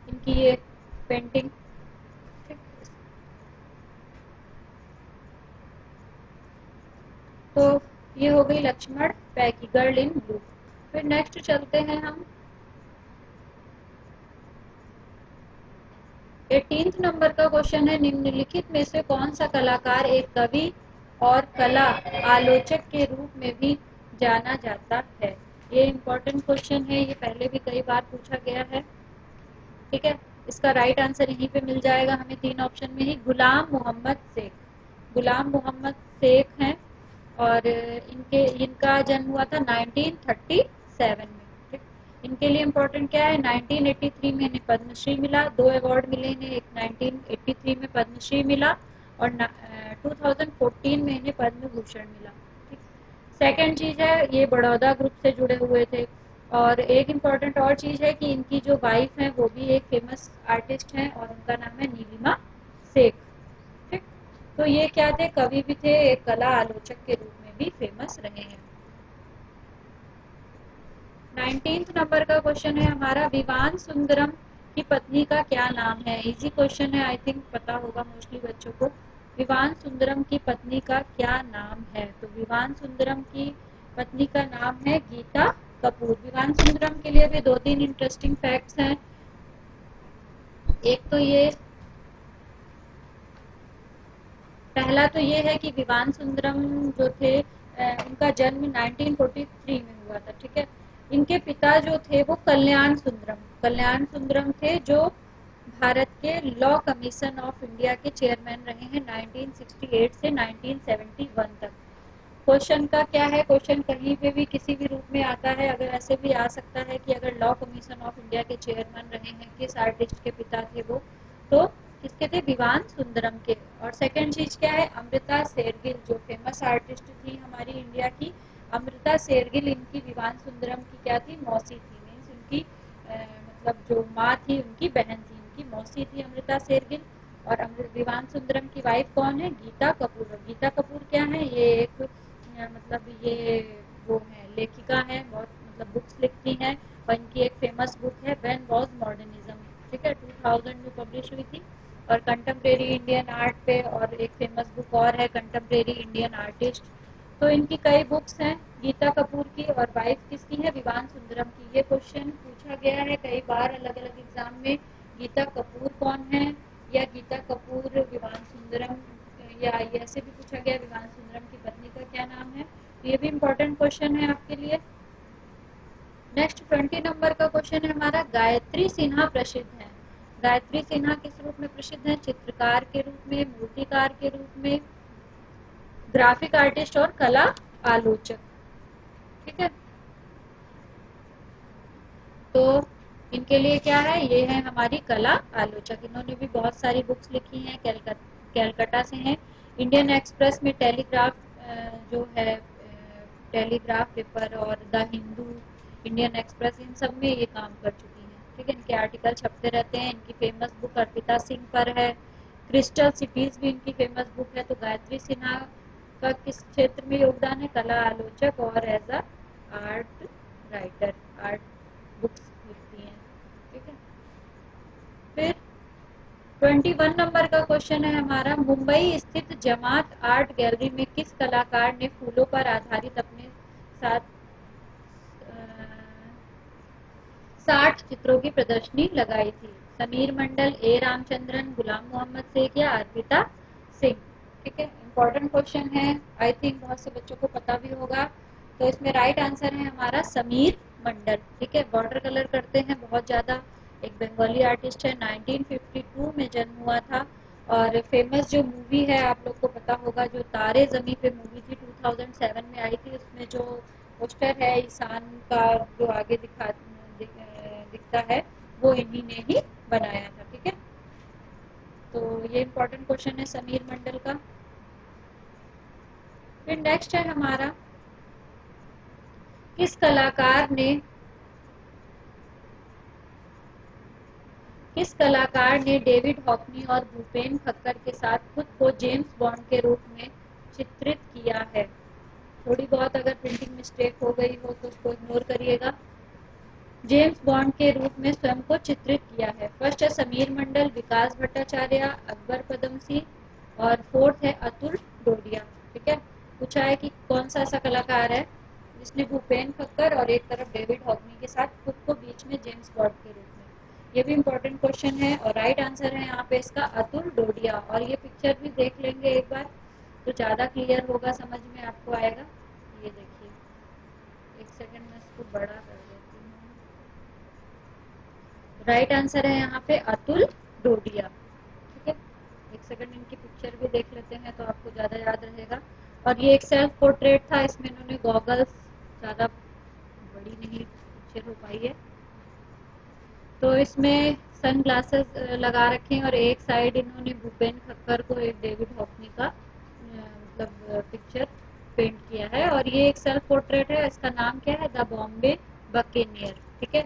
इनकी ये पेंटिंग। तो ये हो गई लक्ष्मण बैग की, गर्ल इन ब्लू। फिर नेक्स्ट चलते हैं हम 18 नंबर का क्वेश्चन है, निम्नलिखित में से कौन सा कलाकार एक कवि और कला आलोचक के रूप में भी जाना जाता है? ये इम्पोर्टेंट क्वेश्चन है, ये पहले भी कई बार पूछा गया है। ठीक है, इसका राइट आंसर यहीं पे मिल जाएगा हमें 3 ऑप्शन में ही, गुलाम मोहम्मद शेख। गुलाम मोहम्मद शेख हैं और इनका जन्म हुआ था 1937 में। ठीक, इनके लिए इम्पोर्टेंट क्या है, 1983 में इन्हें पद्मश्री मिला, 2 अवार्ड मिले इन्हें, एक 1983 में पद्मश्री मिला और 2014 में इन्हें पद्म भूषण मिला। सेकेंड चीज है, ये बड़ौदा ग्रुप से जुड़े हुए थे। और एक इम्पॉर्टेंट और चीज है कि इनकी जो वाइफ है वो भी एक फेमस आर्टिस्ट हैं और उनका नाम है नीलिमा शेख। ठीक, तो ये क्या थे, कवि भी थे, एक कला आलोचक के रूप में भी फेमस रहे हैं। 19 नंबर का क्वेश्चन है हमारा, विवान सुंदरम की पत्नी का क्या नाम है? इजी क्वेश्चन है, आई थिंक पता होगा मोस्टली बच्चों को। विवान सुंदरम की पत्नी का क्या नाम है? तो विवान सुंदरम की पत्नी का नाम है गीता कपूर। विवान सुंदरम के लिए भी 2-3 इंटरेस्टिंग फैक्ट्स हैं। एक तो ये, पहला तो ये है कि विवान सुंदरम जो थे उनका जन्म 1943 में हुआ था। ठीक है, इनके पिता जो थे वो कल्याण सुंदरम थे, जो भारत के लॉ कमीशन ऑफ इंडिया के चेयरमैन रहे हैं 1968 से 1971 तक। क्वेश्चन का क्या है, क्वेश्चन कहीं पे भी किसी भी रूप में आता है, अगर ऐसे भी आ सकता है कि अगर लॉ कमीशन ऑफ इंडिया के चेयरमैन रहे हैं, किस आर्टिस्ट के पिता थे वो, तो किसके थे? विवान सुंदरम के। और सेकंड चीज क्या है, अमृता शेरगिल जो फेमस आर्टिस्ट थी हमारी इंडिया की, अमृता शेरगिल इनकी विवान सुंदरम की क्या थी? मौसी थी। मीन्स उनकी मतलब जो माँ थी उनकी बहन थी, उनकी मौसी थी अमृता शेरगिल। और विवान सुंदरम की वाइफ कौन है? गीता कपूर। गीता कपूर क्या है? ये एक मतलब ये वो है, लेखिका है, बहुत मतलब बुक्स लिखती हैं, और इनकी एक फेमस बुक है व्हेन वाज मॉडर्निज्म। ठीक है, 2000 में पब्लिश हुई थी। और कंटेम्प्रेरी इंडियन आर्ट पे और एक फेमस बुक और है, कंटेम्प्रेरी इंडियन आर्टिस्ट। तो इनकी कई बुक्स हैं गीता कपूर की, और वाइफ किसकी है? विवान सुंदरम की। ये क्वेश्चन पूछा गया है कई बार अलग अलग एग्जाम में, गीता कपूर कौन है, या गीता कपूर विवान सुंदरम, या ऐसे भी पूछा गया विवान सुंदरम की पत्नी का क्या नाम है। ये भी इम्पोर्टेंट क्वेश्चन है आपके लिए। नेक्स्ट 20 नंबर का क्वेश्चन है हमारा, गायत्री सिन्हा प्रसिद्ध है। गायत्री सिन्हा किस रूप में प्रसिद्ध है? चित्रकार के रूप में, मूर्तिकार के रूप में, ग्राफिक आर्टिस्ट और कला आलोचक। ठीक है, तो इनके लिए क्या है, ये है हमारी कला आलोचक। इन्होंने भी बहुत सारी बुक्स लिखी हैं, कैलकाटा से हैं। इंडियन एक्सप्रेस में टेलीग्राफ जो है टेलीग्राफ पेपर और द हिंदू, इंडियन एक्सप्रेस, इन सब में ये काम कर चुकी हैं। ठीक है, इनके आर्टिकल छपते रहते हैं। इनकी फेमस बुक अर्पिता सिंह पर है, क्रिस्टल सिटीज भी इनकी फेमस बुक है। तो गायत्री सिन्हा का किस क्षेत्र में योगदान है? कला आलोचक और as a art writer, art books लिखती हैं। ठीक है, फिर 21 नंबर का क्वेश्चन है हमारा, मुंबई स्थित जमात आर्ट गैलरी में किस कलाकार ने फूलों पर आधारित अपने साथ 60 चित्रों की प्रदर्शनी लगाई थी? समीर मंडल, ए रामचंद्रन, गुलाम मोहम्मद शेख या अर्पिता सिंह? ठीक है, इम्पोर्टेंट क्वेश्चन है, आई थिंक बहुत से बच्चों को पता भी होगा। तो इसमें राइट आंसर है हमारा समीर मंडल। ठीक है, वाटर कलर करते हैं बहुत ज्यादा, एक बंगाली आर्टिस्ट है, 1952 में जन्म हुआ था। और फेमस जो मूवी है आप लोग को पता होगा, जो तारे जमी पे मूवी थी 2007 में आई थी, उसमें जो पोस्टर है ईशान का जो आगे दिखता है, वो इन्हीं ने ही बनाया था। ठीक है, तो ये इम्पोर्टेंट क्वेश्चन है समीर मंडल का। फिर नेक्स्ट है हमारा, किस कलाकार ने डेविड हॉकनी और भूपेन खक्कर के साथ खुद को जेम्स बॉन्ड के रूप में चित्रित किया है? थोड़ी बहुत अगर प्रिंटिंग मिस्टेक हो गई हो तो उसको इग्नोर करिएगा। जेम्स बॉन्ड के रूप में स्वयं को चित्रित किया है। फर्स्ट है समीर मंडल, विकास भट्टाचार्य, अकबर पदमसी, और फोर्थ है अतुल डोडिया। ठीक है, पूछा है कि कौन सा ऐसा कलाकार है जिसने भूपेन खक्कर और एक तरफ डेविड हॉकनी के साथ खुद को बीच में जेम्स बॉन्ड के रूप में। ये भी इम्पोर्टेंट क्वेश्चन है और राइट आंसर है यहाँ पे इसका अतुल डोडिया। और ये पिक्चर भी देख लेंगे एक बार तो ज्यादा क्लियर होगा, समझ में आपको आएगा। ये देखिए, एक सेकंड में इसको बड़ा कर देती हूँ। राइट आंसर है यहाँ पे अतुल डोडिया। ठीक है, एक सेकंड इनकी पिक्चर भी देख लेते हैं तो आपको ज्यादा याद रहेगा। और ये एक सेल्फ पोर्ट्रेट था, इसमें इन्होंने गॉगल्स, ज्यादा बड़ी नहीं पिक्चर हो पाई है, तो इसमें सन ग्लासेस लगा रखे हैं और एक साइड इन्होंने भूपेन खक्कर को एक डेविड हॉकनी का मतलब पिक्चर पेंट किया है। और ये एक सेल्फ पोर्ट्रेट है, इसका नाम क्या है? द बॉम्बे बकेनियर। ठीक है,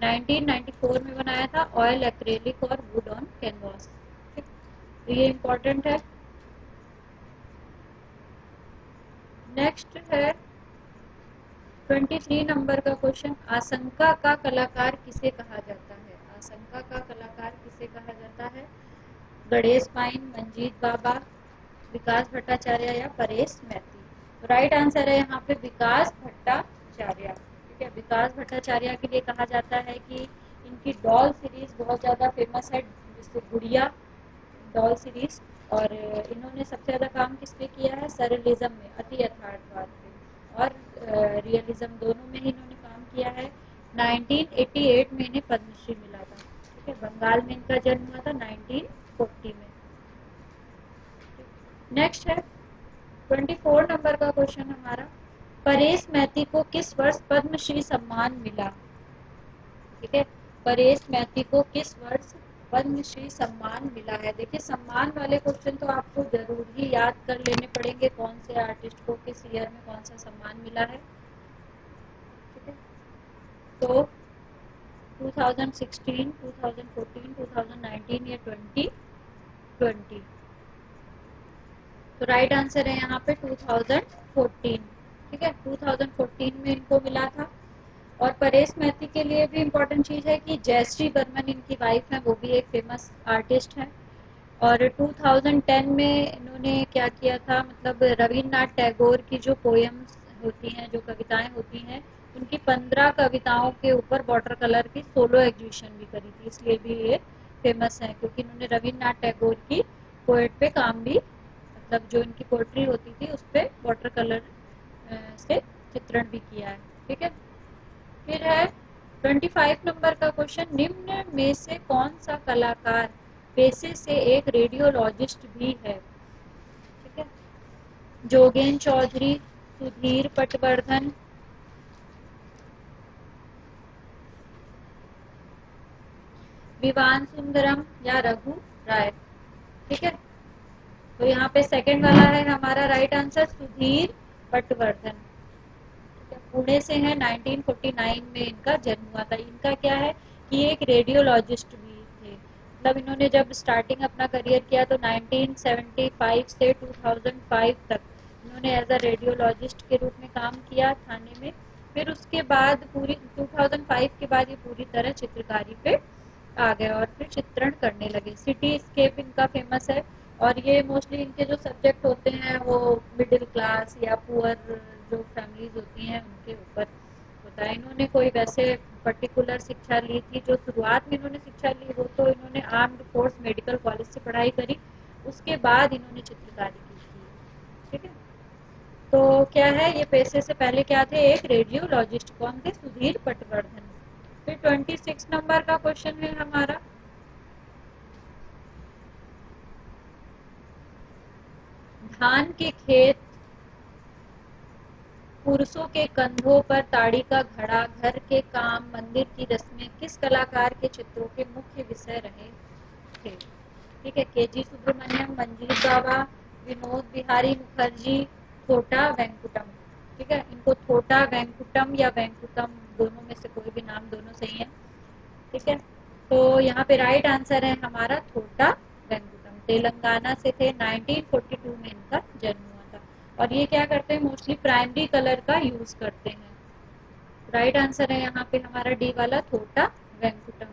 1994 में बनाया था, ऑयल एक्रेलिक और वुड ऑन कैनवास। ठीक, तो ये इम्पोर्टेंट है। नेक्स्ट है 23 नंबर का क्वेश्चन, आशंका का कलाकार किसे कहा जाता है? आशंका का कलाकार किसे कहा जाता है? गणेश पाइन, मंजीत बाबा, विकास भट्टाचार्य या परेश मैती? राइट आंसर है यहाँ पे विकास भट्टाचार्य। ठीक है, विकास भट्टाचार्य के लिए कहा जाता है कि इनकी डॉल सीरीज बहुत ज्यादा फेमस है, जिससे गुड़िया डॉल सीरीज। और इन्होंने सबसे ज्यादा काम किस पे किया है? सरलिज्म में, अति यथार्थवाद पे, और रियलिज्म दोनों में ही इन्होंने काम किया है। 1988 में इन्हें पद्मश्री मिला था। ठीक है, बंगाल में इनका जन्म हुआ था 1940 में। नेक्स्ट है 24 नंबर का क्वेश्चन हमारा, परेश मैती को किस वर्ष पद्मश्री सम्मान मिला? ठीक है, परेश मैती को किस वर्ष पद्मश्री सम्मान मिला है? देखिए, सम्मान वाले क्वेश्चन तो आपको जरूर ही याद कर लेने पड़ेंगे, कौन से आर्टिस्ट को किस ईयर में कौन सा सम्मान मिला है। ठीक है, तो 2016, 2014, 2019 या 2020? तो राइट आंसर है यहाँ पे 2014। ठीक है, 2014 में इनको मिला था। और परेश मैती के लिए भी इम्पोर्टेंट चीज है कि जयश्री बर्मन इनकी वाइफ है, वो भी एक फेमस आर्टिस्ट है। और 2010 में इन्होंने क्या किया था, मतलब रविन्द्रनाथ टैगोर की जो पोएम्स होती हैं, जो कविताएं होती हैं, उनकी 15 कविताओं के ऊपर वाटर कलर की सोलो एग्जीबिशन भी करी थी, इसलिए भी ये फेमस है, क्योंकि इन्होंने रविन्द्रनाथ टैगोर की पोएट पे काम भी, मतलब जो इनकी पोएट्री होती थी उस पे वाटर कलर से चित्रण भी किया है। ठीक है, फिर है 25 नंबर का क्वेश्चन, निम्न में से कौन सा कलाकार पेशे से एक रेडियोलॉजिस्ट भी है? ठीक है, जोगेन चौधरी, सुधीर पटवर्धन, विवान सुंदरम या रघु राय? ठीक है, तो यहाँ पे सेकंड वाला है हमारा राइट आंसर, सुधीर पटवर्धन। पुणे से है, 1949 में इनका जन्म हुआ था। इनका क्या है कि एक रेडियोलॉजिस्ट भी थे, मतलब इन्होंने जब स्टार्टिंग अपना करियर किया तो 1975 से 2005 तक इन्होंने एज अ रेडियोलॉजिस्ट के रूप में काम किया थाने में। फिर उसके बाद पूरी 2005 के बाद ये पूरी तरह चित्रकारी पे आ गए और फिर चित्रण करने लगे। सिटी स्केप इनका फेमस है और ये मोस्टली इनके जो सब्जेक्ट होते हैं वो मिडिल क्लास या पुअर जो फैमिलीज होती हैं उनके ऊपर होता है। इन्होंने कोई वैसे पर्टिकुलर शिक्षा ली थी, जो शुरुआत में इन्होंने शिक्षा ली वो तो इन्होंने आर्म्ड फोर्स मेडिकल कॉलेज से पढ़ाई करी, उसके बाद इन्होंने चित्रकारी की थी। ठीक है, तो क्या है, ये पेशे से पहले क्या थे, एक रेडियोलॉजिस्ट। कौन थे? सुधीर पटवर्धन। फिर 26 नंबर का क्वेश्चन है हमारा, धान के खेत, पुरुषों के कंधों पर ताड़ी का घड़ा, घर के काम, मंदिर की रस्में किस कलाकार के चित्रों के मुख्य विषय रहे थे? ठीक है, केजी सुब्रमण्यम, मंजीत बावा, विनोद बिहारी मुखर्जी, थोटा वेंकुटम। ठीक है, इनको थोटा वेंकुटम या वेंकुटम दोनों में से कोई भी नाम, दोनों सही है। ठीक है, तो यहाँ पे राइट आंसर है हमारा थोटा वेंकुटम। तेलंगाना से थे, 1942 में इनका जन्म हुआ था। और ये क्या करते हैं, मोस्टली प्राइमरी कलर का यूज करते हैं। राइट आंसर है यहाँ पे हमारा डी वाला, थोटा वेंकुटम।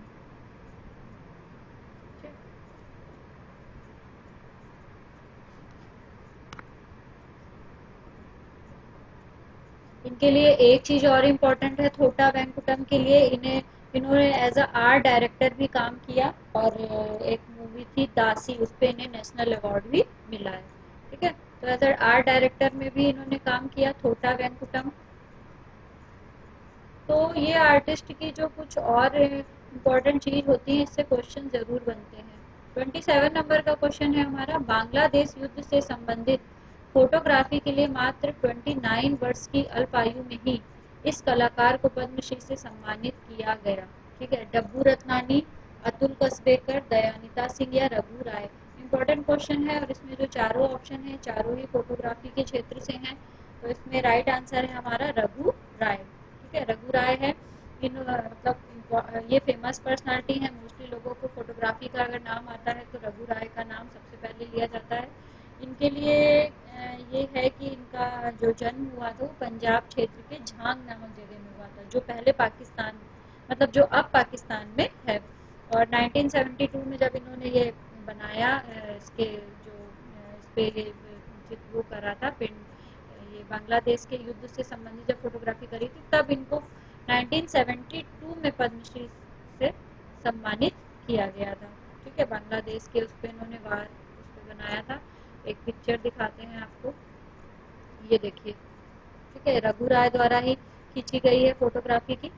इनके लिए एक चीज और इम्पोर्टेंट है, थोटा वेंकुटम के लिए, इन्होंने एज अ आर्ट डायरेक्टर भी काम किया, और एक मूवी थी दासी, उस पे इन्हें नेशनल अवार्ड भी मिला है। ठीक है, तो एज अ आर्ट डायरेक्टर में भी इन्होंने काम किया, थोटा वेंकुटम। तो ये आर्टिस्ट की जो कुछ और इम्पोर्टेंट चीज होती है, इससे क्वेश्चन जरूर बनते हैं। 27 नंबर का क्वेश्चन है हमारा, बांग्लादेश युद्ध से संबंधित फोटोग्राफी के लिए मात्र 29 वर्ष की अल्प आयु में ही इस कलाकार को पद्मश्री से सम्मानित किया गया। ठीक है, डब्बू रत्नानी, अतुल कसबेकर, दयानिता सिंह या रघु राय। इम्पोर्टेंट क्वेश्चन है, और इसमें जो चारों ऑप्शन है, चारों ही फोटोग्राफी के क्षेत्र से हैं। तो इसमें राइट आंसर है हमारा रघु राय। ठीक है, रघु राय है। मतलब ये फेमस पर्सनालिटी है, मोस्टली लोगों को फोटोग्राफी का अगर नाम आता है तो रघु राय का नाम सबसे पहले लिया जाता है। इनके लिए ये है कि इनका जो जन्म हुआ था वो पंजाब क्षेत्र के झांग नामक जगह में हुआ था, जो पहले पाकिस्तान, मतलब जो अब पाकिस्तान में है। और 1972 में जब इन्होंने ये बनाया, इसके जो इस पे ये चित्र वो करा था, पिंड, ये बांग्लादेश के युद्ध से संबंधित जब फोटोग्राफी करी थी, तब इनको 1972 में पद्मश्री से सम्मानित किया गया था। ठीक है, बांग्लादेश के उस पे इन्होंने वार उस पे बनाया था। एक पिक्चर दिखाते हैं आपको, ये देखिए। ठीक है, रघु राय द्वारा ही खींची गई है फोटोग्राफी की।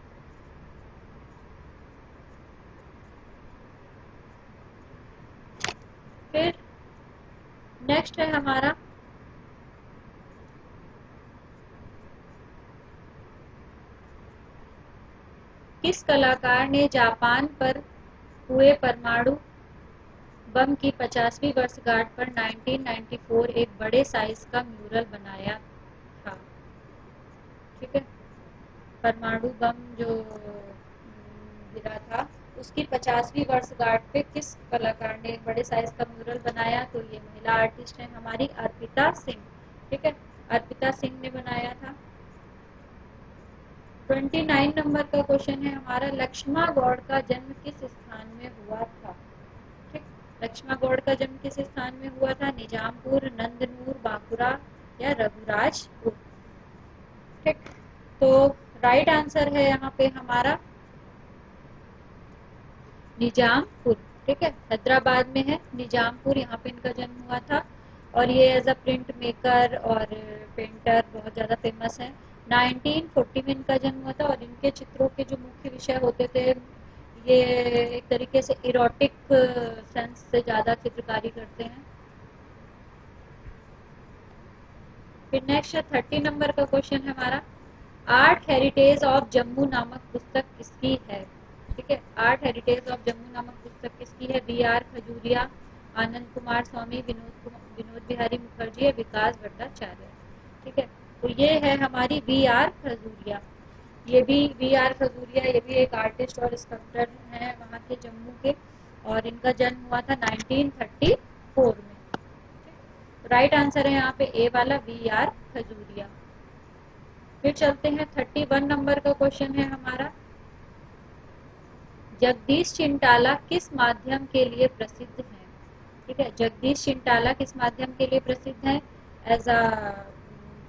फिर नेक्स्ट है हमारा, किस कलाकार ने जापान पर हुए परमाणु बम की 50वीं वर्षगांठ पर 1994 एक बड़े साइज का म्यूरल बनाया था। ठीक है, परमाणु बम जो गिरा था, उसकी 50वीं वर्षगांठ पे किस कलाकार ने एक बड़े साइज का म्यूरल बनाया, तो ये महिला आर्टिस्ट है हमारी अर्पिता सिंह। ठीक है, अर्पिता सिंह ने बनाया था। 29 नंबर का क्वेश्चन है हमारा, लक्ष्मा गौड़ का जन्म किस स्थान में हुआ था। ठीक, लक्ष्मा गौड़ का जन्म किस स्थान में हुआ था, निजामपुर, नंदनूर, बांकुरा या रघुराजपुर। ठीक, तो राइट आंसर है यहाँ पे हमारा निजामपुर। ठीक है, हैदराबाद में है निजामपुर, यहाँ पे इनका जन्म हुआ था। और ये एज अ प्रिंट मेकर और पेंटर बहुत ज़्यादा फेमस है। 1940 में इनका जन्म हुआ था, और इनके चित्रों के जो मुख्य विषय होते थे, ये एक तरीके से इरोटिक सेंस से ज़्यादा चित्रकारी करते हैं। फिर नेक्स्ट 30 नंबर का क्वेश्चन है हमारा, आर्ट हेरिटेज ऑफ जम्मू नामक पुस्तक किसकी है। ठीक है, आर्ट हेरिटेज ऑफ जम्मू नामक पुस्तक किसकी है, बी आर खजूरिया, आनंद कुमार स्वामी, विनोद बिहारी मुखर्जी या विकास भट्टाचार्य। ठीक है, तो ये है हमारी बी आर खजूरिया। ये भी बी आर खजूरिया, ये भी एक आर्टिस्ट और स्कल्पटर हैं वहाँ के जम्मू के, और इनका जन्म हुआ था 1934 में। राइट आंसर है यहाँ पे ए वाला, बी आर खजूरिया। फिर चलते हैं 31 नंबर का क्वेश्चन है हमारा, जगदीश चिंटाला किस माध्यम के लिए प्रसिद्ध है। ठीक है, जगदीश चिंटाला किस माध्यम के लिए प्रसिद्ध है, एज अ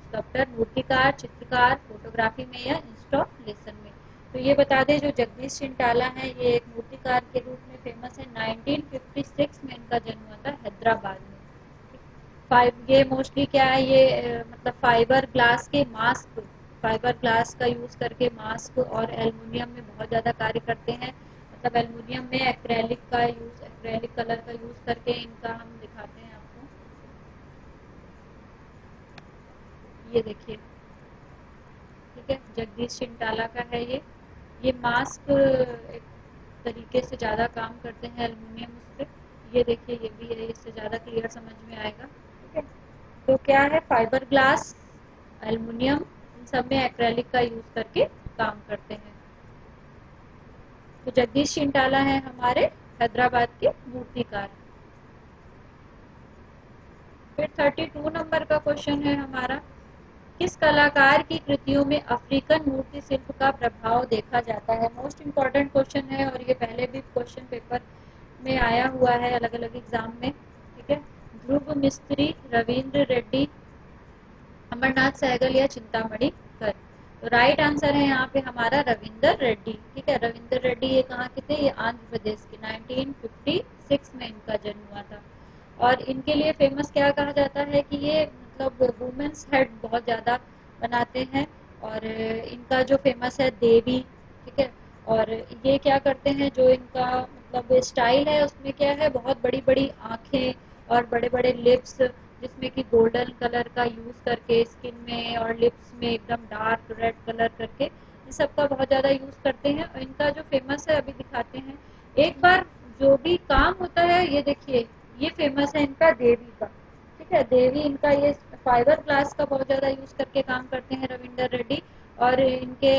स्कल्पटर, मूर्तिकार, चित्रकार, फोटोग्राफी में या इंस्टॉलेशन में। तो ये बता दें, जो जगदीश चिंटाला है ये एक मूर्तिकार के रूप में फेमस है। 1956 में इनका जन्म हुआ था हैदराबाद में। ये मोस्टली क्या है, ये मतलब फाइबर ग्लास के मास्क, फाइबर ग्लास का यूज करके मास्क और एल्युमिनियम में बहुत ज्यादा कार्य करते हैं। मतलब एल्युमिनियम में एक्रेलिक का यूज, एक्रेलिक कलर का यूज करके इनका हम दिखाते हैं आपको, ये देखिए। ठीक है, जगदीश चिंटाला का है ये मास्क एक तरीके से ज्यादा काम करते हैं एल्युमिनियम उस पर, ये देखिए ये भी है, इससे ज़्यादा क्लियर समझ में आएगा। ठीक है, तो क्या है, फाइबर ग्लास, एल्युमिनियम, इन सब में एक्रेलिक का यूज करके काम करते हैं। तो जगदीश चिंटाला है हमारे हैदराबाद के मूर्तिकार। फिर 32 नंबर का क्वेश्चन है हमारा, किस कलाकार की कृतियों में अफ्रीकन मूर्ति शिल्प का प्रभाव देखा जाता है। मोस्ट इम्पॉर्टेंट क्वेश्चन है और ये पहले भी क्वेश्चन पेपर में आया हुआ है अलग अलग एग्जाम में। ठीक है, ध्रुव मिस्त्री, रविंद्र रेड्डी, अमरनाथ सहगल या चिंतामणि कर। तो राइट आंसर है यहाँ पे हमारा रविंदर रेड्डी। ठीक है, रविंदर रेड्डी ये कहाँ के थे, ये आंध्र प्रदेश के, 1956 में इनका जन्म हुआ था। और इनके लिए फेमस क्या कहा जाता है कि ये मतलब वुमेन्स हेड बहुत ज़्यादा बनाते हैं। और इनका जो फेमस है देवी। ठीक है, और ये क्या करते हैं, जो इनका मतलब स्टाइल है उसमें क्या है, बहुत बड़ी बड़ी आँखें और बड़े बड़े लिप्स, जिसमें कि गोल्डन कलर का यूज़ करके स्किन में और लिप्स में एकदम डार्क रेड कलर करके इन सब का बहुत ज़्यादा यूज़ करते हैं। और इनका जो फेमस है अभी दिखाते हैं एक बार, जो भी काम होता है, ये देखिए ये फेमस है इनका देवी का। ठीक है, देवी इनका ये फाइबर ग्लास का बहुत ज़्यादा यूज़ करके काम करते हैं रविंदर रेड्डी। और इनके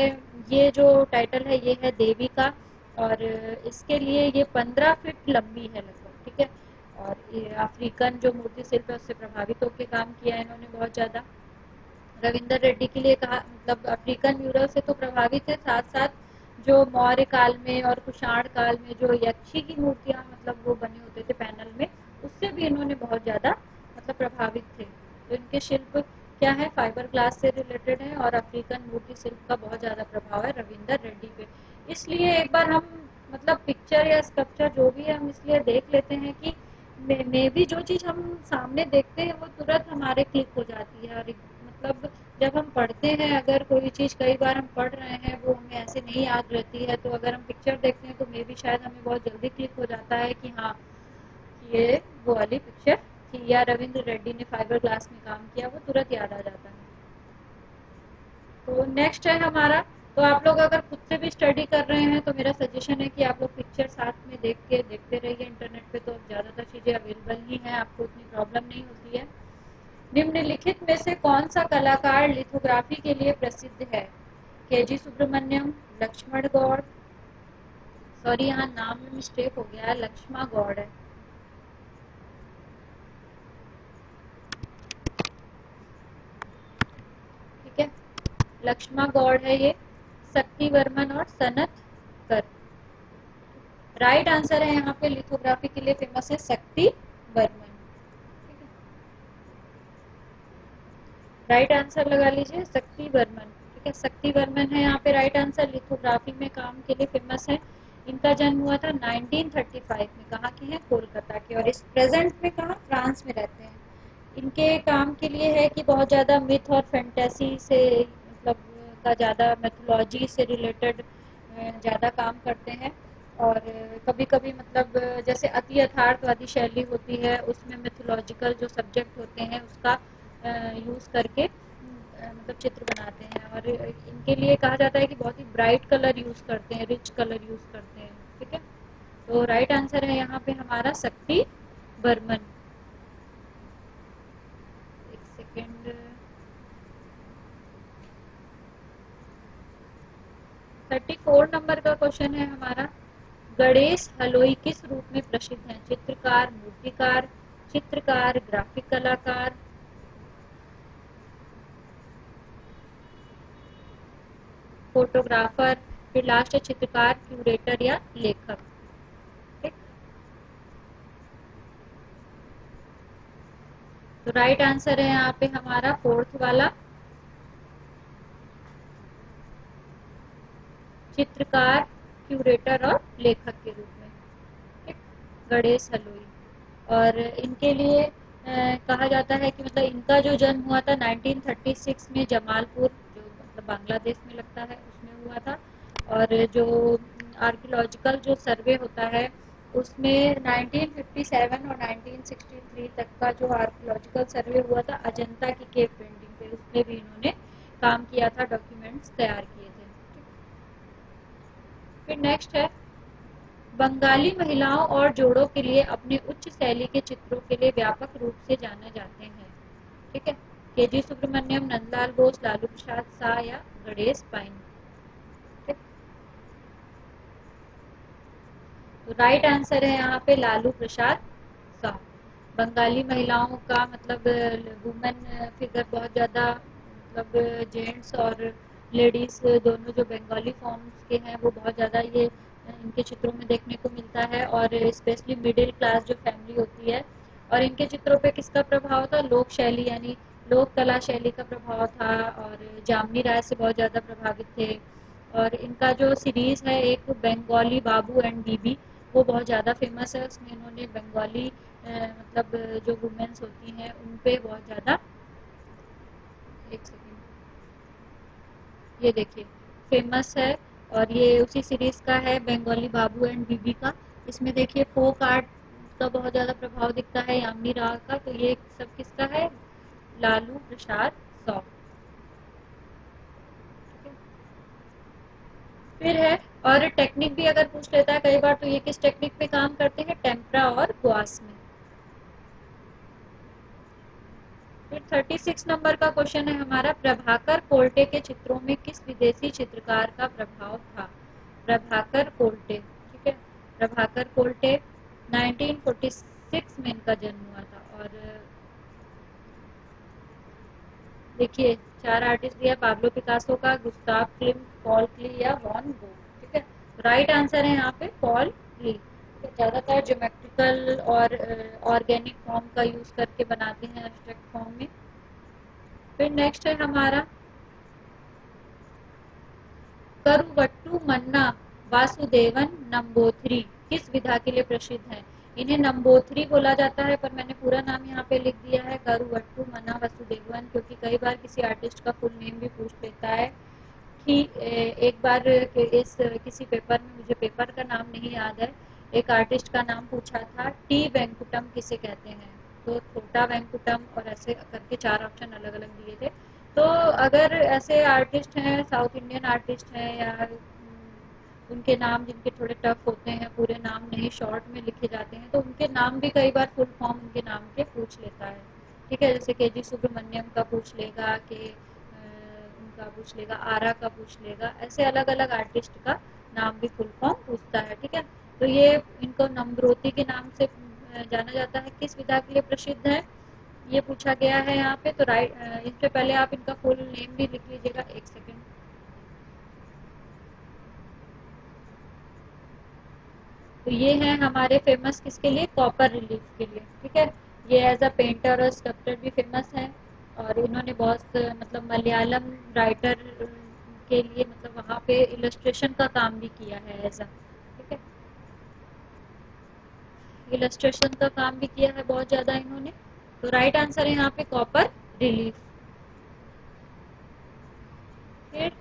ये जो टाइटल है ये है देवी का। और इसके लिए ये 15 फीट लंबी है लगभग। ठीक है, और ये अफ्रीकन जो मूर्ति शिल्प है उससे प्रभावित होकर काम किया है इन्होंने बहुत ज़्यादा। रविंदर रेड्डी के लिए कहा मतलब अफ्रीकन म्यूरल से तो प्रभावित है, साथ साथ जो मौर्य काल में और कुषाण काल में जो यक्षी की मूर्तियाँ मतलब वो बने होते थे पैनल में, उससे भी इन्होंने बहुत ज़्यादा मतलब प्रभावित थे। तो इनके शिल्प क्या है, फाइबर ग्लास से रिलेटेड है और अफ्रीकन मूर्ति शिल्प का बहुत ज़्यादा प्रभाव है रविंदर रेड्डी पे। इसलिए एक बार हम मतलब पिक्चर या स्कल्पचर जो भी है हम इसलिए देख लेते हैं कि मे भी जो चीज़ हम सामने देखते हैं वो तुरंत हमारे क्लिक हो जाती है। और मतलब जब हम पढ़ते हैं, अगर कोई चीज़ कई बार हम पढ़ रहे हैं वो हमें ऐसे नहीं याद रहती है, तो अगर हम पिक्चर देखते हैं तो मे भी शायद हमें बहुत जल्दी क्लिक हो जाता है कि हाँ ये वो वाली पिक्चर थी, या रविंद्र रेड्डी ने फाइबर ग्लास में काम किया, वो तुरंत याद आ जाता है। तो नेक्स्ट है हमारा, तो आप लोग अगर खुद से भी स्टडी कर रहे हैं तो मेरा सजेशन है कि आप लोग पिक्चर साथ में देख के देखते रहिए। इंटरनेट पे तो ज़्यादातर चीज़ें अवेलेबल ही हैं, आपको उतनी प्रॉब्लम नहीं होती है। निम्नलिखित में से कौन सा कलाकार लिथोग्राफी के लिए प्रसिद्ध है। के जी सुब्रमण्यम, लक्ष्मण गौड़, सॉरी यहाँ नाम में मिस्टेक हो गया है, लक्ष्मा गौड़ है। ठीक है, लक्ष्मा गौड़ है ये, शक्ति वर्मन और सनत कर। राइट आंसर है यहाँ पे लिथोग्राफी के लिए फेमस है शक्ति वर्मन। राइट आंसर लगा लीजिए शक्ति वर्मन। ठीक है, शक्ति वर्मन है यहाँ पे राइट आंसर, लिथोग्राफी में काम के लिए फेमस है। इनका जन्म हुआ था 1935 में, कहाँ के हैं, कोलकाता के, और इस प्रेजेंट में कहाँ, फ्रांस में रहते हैं। इनके काम के लिए है कि बहुत ज़्यादा मिथ और फैंटेसी से मतलब का ज़्यादा मैथोलॉजी से रिलेटेड ज़्यादा काम करते हैं। और कभी कभी मतलब जैसे अति यथार्थवादी शैली होती है उसमें मिथोलॉजिकल जो सब्जेक्ट होते हैं उसका यूज़ करके मतलब चित्र बनाते हैं। और इनके लिए कहा जाता है कि बहुत ही ब्राइट कलर यूज़ करते हैं, रिच कलर यूज़ करते हैं। ठीक है, तो राइट आंसर है यहाँ पे हमारा शक्ति बर्मन। एक सेकेंड, 34 नंबर का क्वेश्चन है हमारा, गणेश हलोई किस रूप में प्रसिद्ध हैं। चित्रकार, मूर्तिकार, चित्रकार, ग्राफिक कलाकार, फोटोग्राफर, फिर लास्ट है चित्रकार, क्यूरेटर या लेखक। ठीक, तो राइट आंसर है यहाँ पे हमारा फोर्थ वाला, चित्रकार, क्यूरेटर और लेखक के रूप में। ठीक, गणेश हलुई। और इनके लिए कहा जाता है कि मतलब इनका जो जन्म हुआ था 1936 में जमालपुर, जो मतलब बांग्लादेश में लगता है, उसमें हुआ था। और जो आर्कियोलॉजिकल जो सर्वे होता है उसमें 1957 और 1963 तक का जो आर्कियोलॉजिकल सर्वे हुआ था अजंता की केव पेंटिंग पे, उसमें भी इन्होंने काम किया था, डॉक्यूमेंट्स तैयार किए थे। फिर नेक्स्ट है बंगाली महिलाओं और जोड़ों के लिए अपने उच्च शैली के चित्रों के लिए व्यापक रूप से जाने जाते हैं। ठीक है, केजी सुब्रमण्यम, नंदलाल बोस, लालू प्रसाद शाह या गणेश पाइन। ठीक? तो राइट आंसर है यहाँ पे लालू प्रसाद शाह। बंगाली महिलाओं का मतलब वुमेन फिगर बहुत ज़्यादा, मतलब जेंट्स और लेडीज दोनों जो बंगाली फॉर्म्स के हैं वो बहुत ज़्यादा ये इनके चित्रों में देखने को मिलता है, और स्पेशली मिडिल क्लास जो फैमिली होती है। और इनके चित्रों पे किसका प्रभाव था? लोक शैली यानी लोक कला शैली का प्रभाव था, और जामनी राय से बहुत ज़्यादा प्रभावित थे। और इनका जो सीरीज है एक बंगाली बाबू एंड बीबी, वो बहुत ज़्यादा फेमस है। उसमें इन्होंने बंगाली मतलब जो वुमेन्स होती हैं उन पे बहुत ज़्यादा, एक सेकेंड, ये देखिए फेमस है। और ये उसी सीरीज का है बंगाली बाबू एंड बीबी का। इसमें देखिए फोक आर्ट का बहुत ज़्यादा प्रभाव दिखता है, यामिनी राव का। तो ये सब किसका है? लालू प्रसाद शाह। फिर है, और टेक्निक भी अगर पूछ लेता है कई बार, तो ये किस टेक्निक पे काम करते हैं? टेम्परा और गुआस में। फिर 36 नंबर का क्वेश्चन है हमारा, प्रभाकर कोल्टे के चित्रों में किस विदेशी चित्रकार का प्रभाव था? प्रभाकर कोल्टे, ठीक है, प्रभाकर कोल्टे 1946 में इनका जन्म हुआ था। और देखिए चार आर्टिस्ट दिया, पाब्लो पिकासो का, गुस्ताव क्लिम्ट, पॉल क्ली या वॉन गोग। ठीक है, राइट आंसर है यहाँ पे पॉल क्ली। ज्यादातर ज्योमेट्रिकल और ऑर्गेनिक फॉर्म का यूज करके बनाते हैं एब्स्ट्रैक्ट फॉर्म में। फिर नेक्स्ट है हमारा, करुवट्टू मन्ना वासुदेवन नंबूथरी किस विधा के लिए प्रसिद्ध है? इन्हें नंबूथरी बोला जाता है, पर मैंने पूरा नाम यहाँ पे लिख दिया है करुवट्टू मन्ना वासुदेवन, क्योंकि कई बार किसी आर्टिस्ट का फुल नेम भी पूछ लेता है। कि एक बार इस किसी पेपर में, मुझे पेपर का नाम नहीं याद है, एक आर्टिस्ट का नाम पूछा था, टी वेंकुटम किसे कहते हैं? तो छोटा वेंकुटम, और ऐसे करके चार ऑप्शन अलग अलग दिए थे। तो अगर ऐसे आर्टिस्ट हैं, साउथ इंडियन आर्टिस्ट हैं, या उनके नाम जिनके थोड़े टफ होते हैं, पूरे नाम नहीं शॉर्ट में लिखे जाते हैं, तो उनके नाम भी कई बार फुल फॉर्म उनके नाम के पूछ लेता है। ठीक है, जैसे केजी सुब्रमण्यम का पूछ लेगा, कि उनका पूछ लेगा, आरा का पूछ लेगा, ऐसे अलग अलग आर्टिस्ट का नाम भी फुल फॉर्म पूछता है। ठीक है, तो ये इनको नम्रोती के नाम से जाना जाता है, किस विधा के लिए प्रसिद्ध है ये पूछा गया है यहाँ पे। तो राइट, इससे पहले आप इनका फुल नेम भी लिख लीजिएगा, एक सेकेंड। तो ये है हमारे फेमस किसके लिए? कॉपर रिलीफ के लिए। ठीक है, ये एज अ पेंटर और स्कल्पटर भी फेमस है, और इन्होंने बहुत मतलब मलयालम राइटर के लिए, मतलब वहाँ पे इलस्ट्रेशन का काम भी किया है एज अ, ठीक है, इलस्ट्रेशन का काम भी किया है बहुत ज्यादा इन्होंने। तो राइट आंसर है यहाँ पे कॉपर रिलीफ। फिर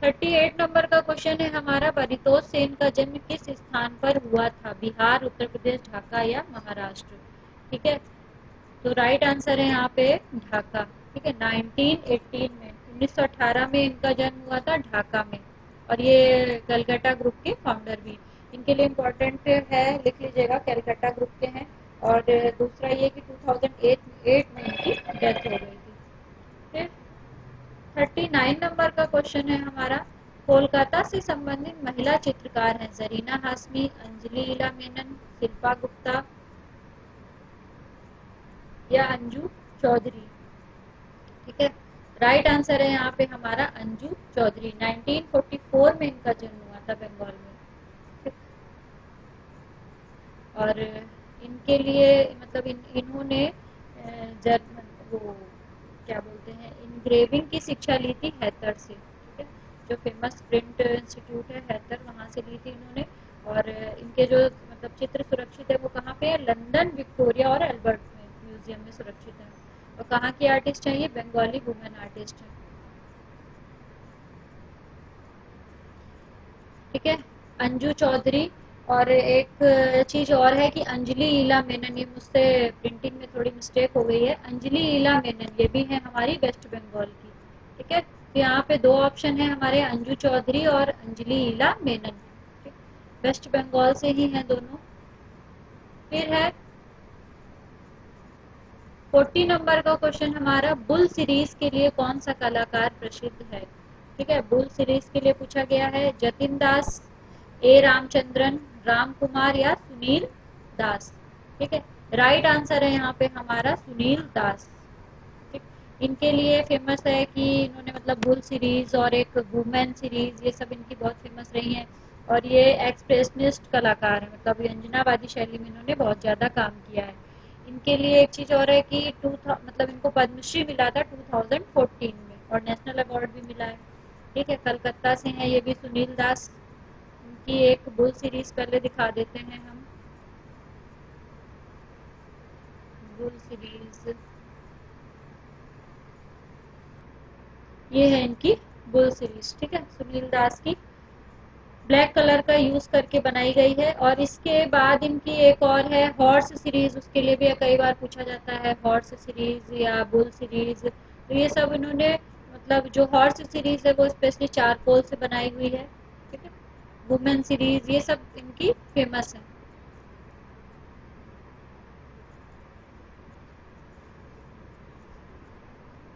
38 नंबर का क्वेश्चन है हमारा, परितोष सेन का जन्म किस स्थान पर हुआ था? बिहार, उत्तर प्रदेश, ढाका या महाराष्ट्र? ठीक है, तो राइट आंसर है यहाँ पे ढाका। ठीक है, 1918 में, 1918 में इनका जन्म हुआ था ढाका में। और ये कलकत्ता ग्रुप के फाउंडर भी, इनके लिए इम्पोर्टेंट है, लिख लीजिएगा, कलकत्ता ग्रुप के हैं। और दूसरा ये कि 2008 में इनकी डेथ हो गई थी। फिर 39 नंबर का क्वेश्चन है हमारा, कोलकाता से संबंधित महिला चित्रकार हैं जरीना हाशमी, अंजलि इला मेनन, शिल्पा गुप्ता या अंजू चौधरी? ठीक है, राइट आंसर है यहाँ पे हमारा अंजू चौधरी। 1944 में इनका जन्म हुआ था बंगाल में। और इनके लिए मतलब इन्होंने जर्मन, वो क्या बोलते हैं, इनग्रेविंग की शिक्षा ली थी हैतर से। ठीक है, जो फेमस प्रिंट इंस्टीट्यूट है हैतर, वहाँ से ली थी इन्होंने। और इनके जो मतलब चित्र सुरक्षित है वो कहाँ पे है? लंदन, विक्टोरिया और एल्बर्ट में म्यूजियम में सुरक्षित है। और कहाँ की आर्टिस्ट है ये? बंगाली वुमेन आर्टिस्ट है। ठीक है, अंजू चौधरी। और एक चीज और है कि अंजलि ईला मेनन, ये मुझसे प्रिंटिंग में थोड़ी मिस्टेक हो गई है, अंजलि ईला मेनन ये भी है हमारी वेस्ट बंगाल की। ठीक है, तो यहाँ पे दो ऑप्शन है हमारे, अंजू चौधरी और अंजलि ईला मेनन। वेस्ट बंगाल से ही हैं दोनों। फिर है 40 नंबर का क्वेश्चन हमारा, बुल सीरीज के लिए कौन सा कलाकार प्रसिद्ध है। ठीक है, बुल सीरीज के लिए पूछा गया है जतिन दास, ए रामचंद्रन, राम कुमार या सुनील दास। ठीक है, राइट आंसर है यहाँ पे हमारा सुनील दास। ठीक, इनके लिए फेमस है कि इन्होंने मतलब बुल सीरीज और एक वुमेन सीरीज, ये सब इनकी बहुत फेमस रही हैं। और ये एक्सप्रेशनिस्ट कलाकार है, मतलब व्यंजनावादी शैली में इन्होंने बहुत ज्यादा काम किया है। इनके लिए एक चीज और है कि मतलब इनको पद्मश्री मिला था 2014 में और नेशनल अवार्ड भी मिला है। ठीक है, कलकत्ता से हैं ये भी सुनील दास। इनकी एक बुल सीरीज पहले दिखा देते हैं हम। बुल सीरीज ये है इनकी बुल सीरीज। ठीक है, सुनील दास की ब्लैक कलर का यूज करके बनाई गई है। और इसके बाद इनकी एक और है हॉर्स सीरीज, उसके लिए भी कई बार पूछा जाता है हॉर्स सीरीज या बुल सीरीज। तो ये सब इन्होंने मतलब जो हॉर्स सीरीज है वो स्पेशली चारकोल से बनाई हुई है। ठीक है, वुमेन सीरीज ये सब इनकी फेमस है।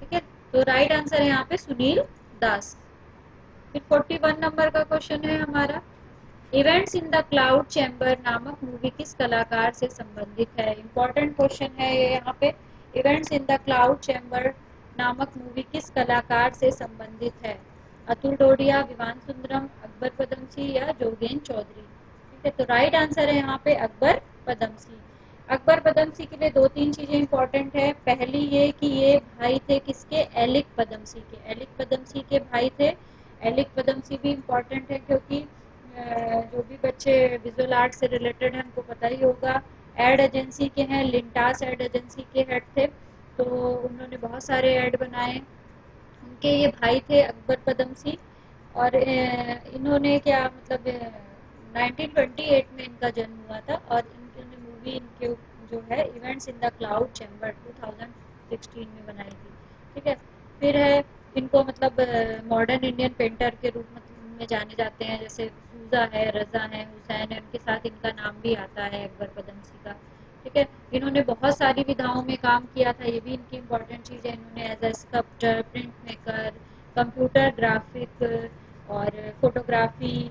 ठीक है, तो राइट आंसर है यहाँ पे सुनील दास। फिर 41 नंबर का क्वेश्चन है हमारा, events in the cloud chamber नामक मूवी किस कलाकार से संबंधित है। इंपॉर्टेंट क्वेश्चन है ये यहाँ पे। Events in the cloud chamber नामक मूवी किस कलाकार से संबंधित है। अतुल डोडिया, विवान सुंदरम, अकबर पदमसी या जोगेन चौधरी। ठीक है, तो राइट आंसर है यहाँ पे अकबर पदमसी। अकबर पदमसी के लिए दो तीन चीजें इंपॉर्टेंट है। पहली ये कि ये भाई थे किसके, एलिक पदमसी के। एलिक पदमसी के भाई थे। एलिक पदमसी भी इम्पोर्टेंट है क्योंकि जो भी बच्चे विजुअल आर्ट से रिलेटेड हैं उनको पता ही होगा, एड एजेंसी के हैं, लिंटास एड एजेंसी के हेड थे। तो उन्होंने बहुत सारे एड बनाए। उनके ये भाई थे अकबर पदमसी। और इन्होंने क्या मतलब 1928 में इनका जन्म हुआ था और इन्होंने मूवी इनके जो है events in the cloud chamber 2016 में बनाई थी। ठीक है, फिर है इनको मतलब मॉडर्न इंडियन पेंटर के रूप में जाने जाते हैं। जैसे सूजा है, रजा है, हुसैन है, उनके साथ इनका नाम भी आता है अकबर पदमसी का। ठीक है, इन्होंने बहुत सारी विधाओं में काम किया था, ये भी इनकी इम्पोर्टेंट चीज़ है। इन्होंने as a sculpture, print maker, computer graphic और फोटोग्राफी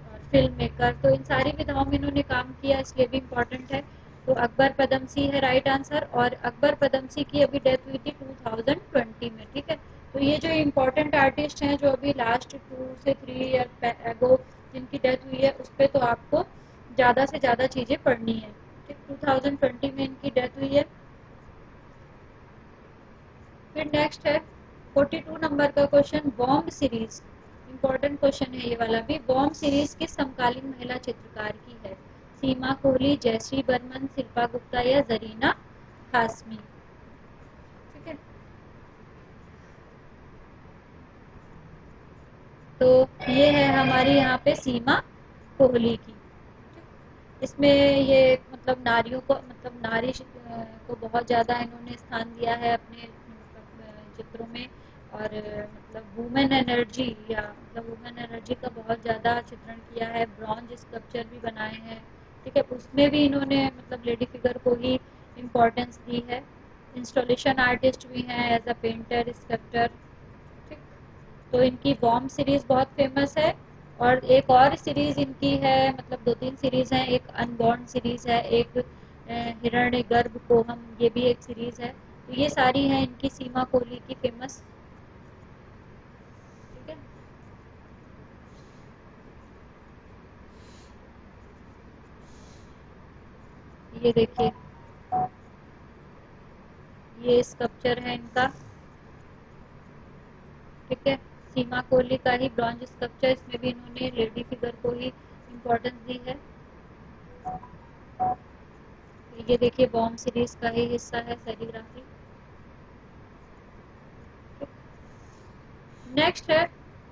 और फिल्म मेकर, तो इन सारी विधाओं में इन्होंने काम किया, इसलिए भी इम्पोर्टेंट है। तो अकबर पदमसी है राइट आंसर। और अकबर पदमसी की अभी डेथ हुई थी 2020 में। ठीक है, तो ये जो इम्पोर्टेंट आर्टिस्ट हैं जो अभी लास्ट 2 से 3 ईयर एगो जिनकी डेथ हुई है उस पर तो आपको ज़्यादा से ज़्यादा चीज़ें पढ़नी है। ठीक, 2020 में इनकी डेथ हुई है। फिर नेक्स्ट है 42 नंबर का question, bomb series. Important question है ये वाला भी। बॉम्ब सीरीज किस समकालीन महिला चित्रकार की है। सीमा कोहली, जयश्री बर्मन, शिल्पा गुप्ता या जरीना हाशमी। ठीक है, तो ये है हमारी यहाँ पे सीमा कोहली की। इसमें ये मतलब नारियों को मतलब नारी को बहुत ज़्यादा इन्होंने स्थान दिया है अपने मतलब चित्रों में। और मतलब वुमेन एनर्जी या मतलब वुमेन एनर्जी का बहुत ज़्यादा चित्रण किया है। ब्रॉन्ज स्कल्पचर भी बनाए हैं। ठीक है, उसमें भी इन्होंने मतलब लेडी फिगर को ही इम्पोर्टेंस दी है। इंस्टॉलेशन आर्टिस्ट भी हैं एज अ पेंटर, स्कल्पटर। ठीक, तो इनकी बॉम्ब सीरीज बहुत फेमस है। और एक और सीरीज इनकी है, मतलब दो तीन सीरीज हैं, एक अनबॉर्न सीरीज है, एक हिरण्य गर्भ कोहम, ये भी एक सीरीज है। तो ये सारी हैं इनकी सीमा कोहली की फेमस। ठीक है, ये देखिए ये स्कल्पचर है इनका। ठीक है, सीमा कोहली का ही ब्रॉन्ज स्कल्पचर, इसमें भी इन्होंने लेडी फिगर को ही इम्पोर्टेंस दी है। ये देखिए बॉम्ब सीरीज का ही हिस्सा है सेरिग्राफी। नेक्स्ट है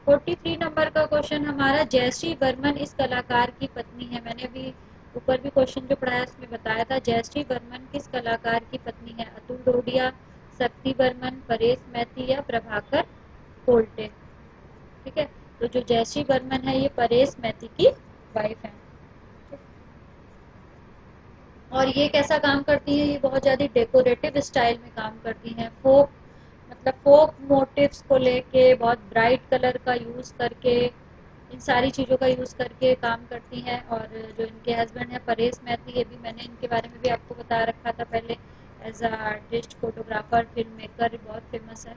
43 नंबर का क्वेश्चन हमारा, जयश्री बर्मन इस कलाकार की पत्नी है। मैंने अभी ऊपर भी क्वेश्चन जो पढ़ाया उसमें बताया था, जयश्री बर्मन किस कलाकार की पत्नी है। अतुल डोडिया, शक्ति बर्मन, परेश मैती या प्रभाकर कोल्टे। ठीक है, तो जो जयश्री बर्मन है ये परेश मैती की वाइफ है। और ये कैसा काम करती हैं, ये बहुत ज़्यादा डेकोरेटिव स्टाइल में काम करती हैं, फोक मतलब फोक मोटिव्स को लेके बहुत ब्राइट कलर का यूज़ करके, इन सारी चीज़ों का यूज़ करके काम करती हैं। और जो इनके हस्बैंड हैं परेश मैथिली, ये भी मैंने इनके बारे में भी आपको बता रखा था पहले, as a artist, photographer, film maker, बहुत फेमस है।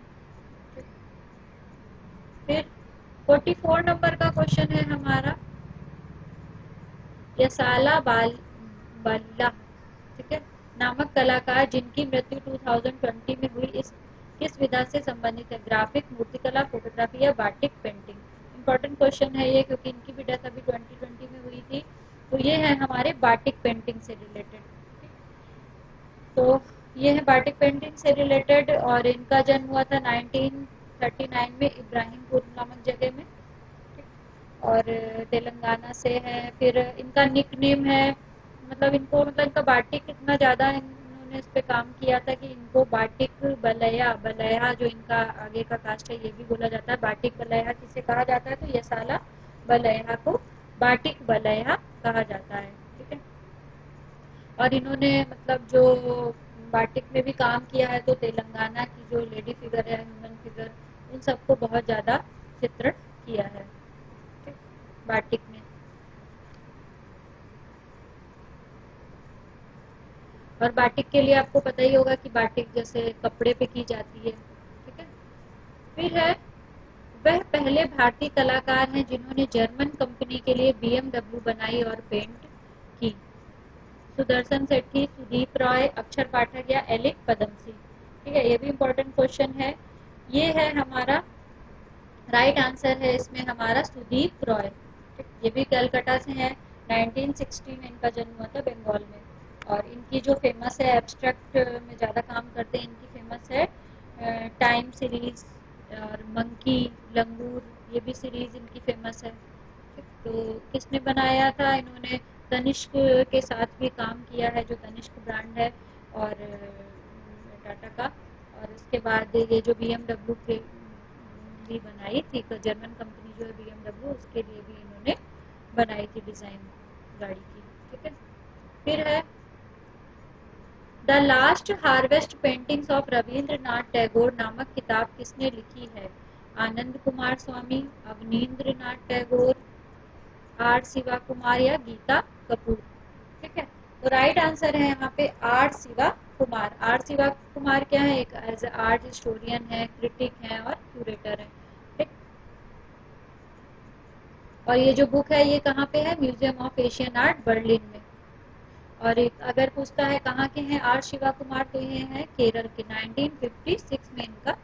फिर 44 नंबर का क्वेश्चन है हमारा, यसाला बाल्ला, ठीक है, नामक कलाकार जिनकी मृत्यु 2020 में हुई, इस किस विधा से संबंधित है? ग्राफिक, मूर्तिकला, फोटोग्राफी या बाटिक पेंटिंग? इंपॉर्टेंट क्वेश्चन है ये, क्योंकि इनकी भी डेथ अभी 2020 में हुई थी। तो ये है हमारे बाटिक पेंटिंग से रिलेटेड। तो ये है बाटिक पेंटिंग से रिलेटेड, और इनका जन्म हुआ था 1939 में इब्राहिमपुर नामक जगह में, और तेलंगाना से है। फिर इनका निक नेम है, मतलब इनको मतलब इनका बाटिक इतना ज़्यादा इन्होंने इस पे काम किया था कि इनको बाटिक बलया, बलया जो इनका आगे का कास्ट है ये भी बोला जाता है। बाटिक बलया किसे कहा जाता है? तो यसाला बलया को बाटिक बलया कहा जाता है, ठीक है। और इन्होंने मतलब जो बाटिक में भी काम किया है, तो तेलंगाना की जो लेडी फिगर है, ह्यूमन फिगर, उन सबको बहुत ज़्यादा चित्रण किया है, ठीक, बाटिक में। और बाटिक के लिए आपको पता ही होगा कि बाटिक जैसे कपड़े पे की जाती है, ठीक है। फिर है, वह पहले भारतीय कलाकार हैं जिन्होंने जर्मन कंपनी के लिए BMW बनाई और पेंट की? सुदर्शन सेठी, सुदीप रॉय, अक्षर पाठक या एलिक पदमसी? ठीक है, ये भी इम्पोर्टेंट क्वेश्चन है। ये है हमारा राइट आंसर है इसमें हमारा सुदीप रॉय, ये भी कलकत्ता से है। 1960 में इनका जन्म हुआ था बंगाल में। और इनकी जो फेमस है, एब्स्ट्रैक्ट में ज़्यादा काम करते हैं, इनकी फेमस है टाइम सीरीज और मंकी, लंगूर, ये भी सीरीज इनकी फेमस है। तो किसने बनाया था? इन्होंने तनिष्क के साथ भी काम किया है, जो तनिष्क ब्रांड है और टाटा का। और इसके बाद ये जो BMW के भी बनाई थी, तो जर्मन कंपनी जो है BMW, उसके लिए भी इन्होंने बनाई थी डिज़ाइन गाड़ी की, ठीक है। फिर है, the last harvest paintings of Rabindranath Tagore नामक किताब किसने लिखी है? आनंद कुमार स्वामी, अवनींद्र नाथ टैगोर, आर शिवा कुमार या गीता कपूर? ठीक है, तो राइट आंसर है यहाँ पे आर शिवा कुमार। आर शिवा कुमार क्या है? एक एज आर्ट हिस्टोरियन है, क्रिटिक है और क्यूरेटर है, ठीक। और ये जो बुक है ये कहाँ पे है? Museum of Asian art, Berlin में। और एक अगर पूछता है कहाँ के हैं आर शिवा कुमार, तो ये हैं केरल के। 1956 में इनका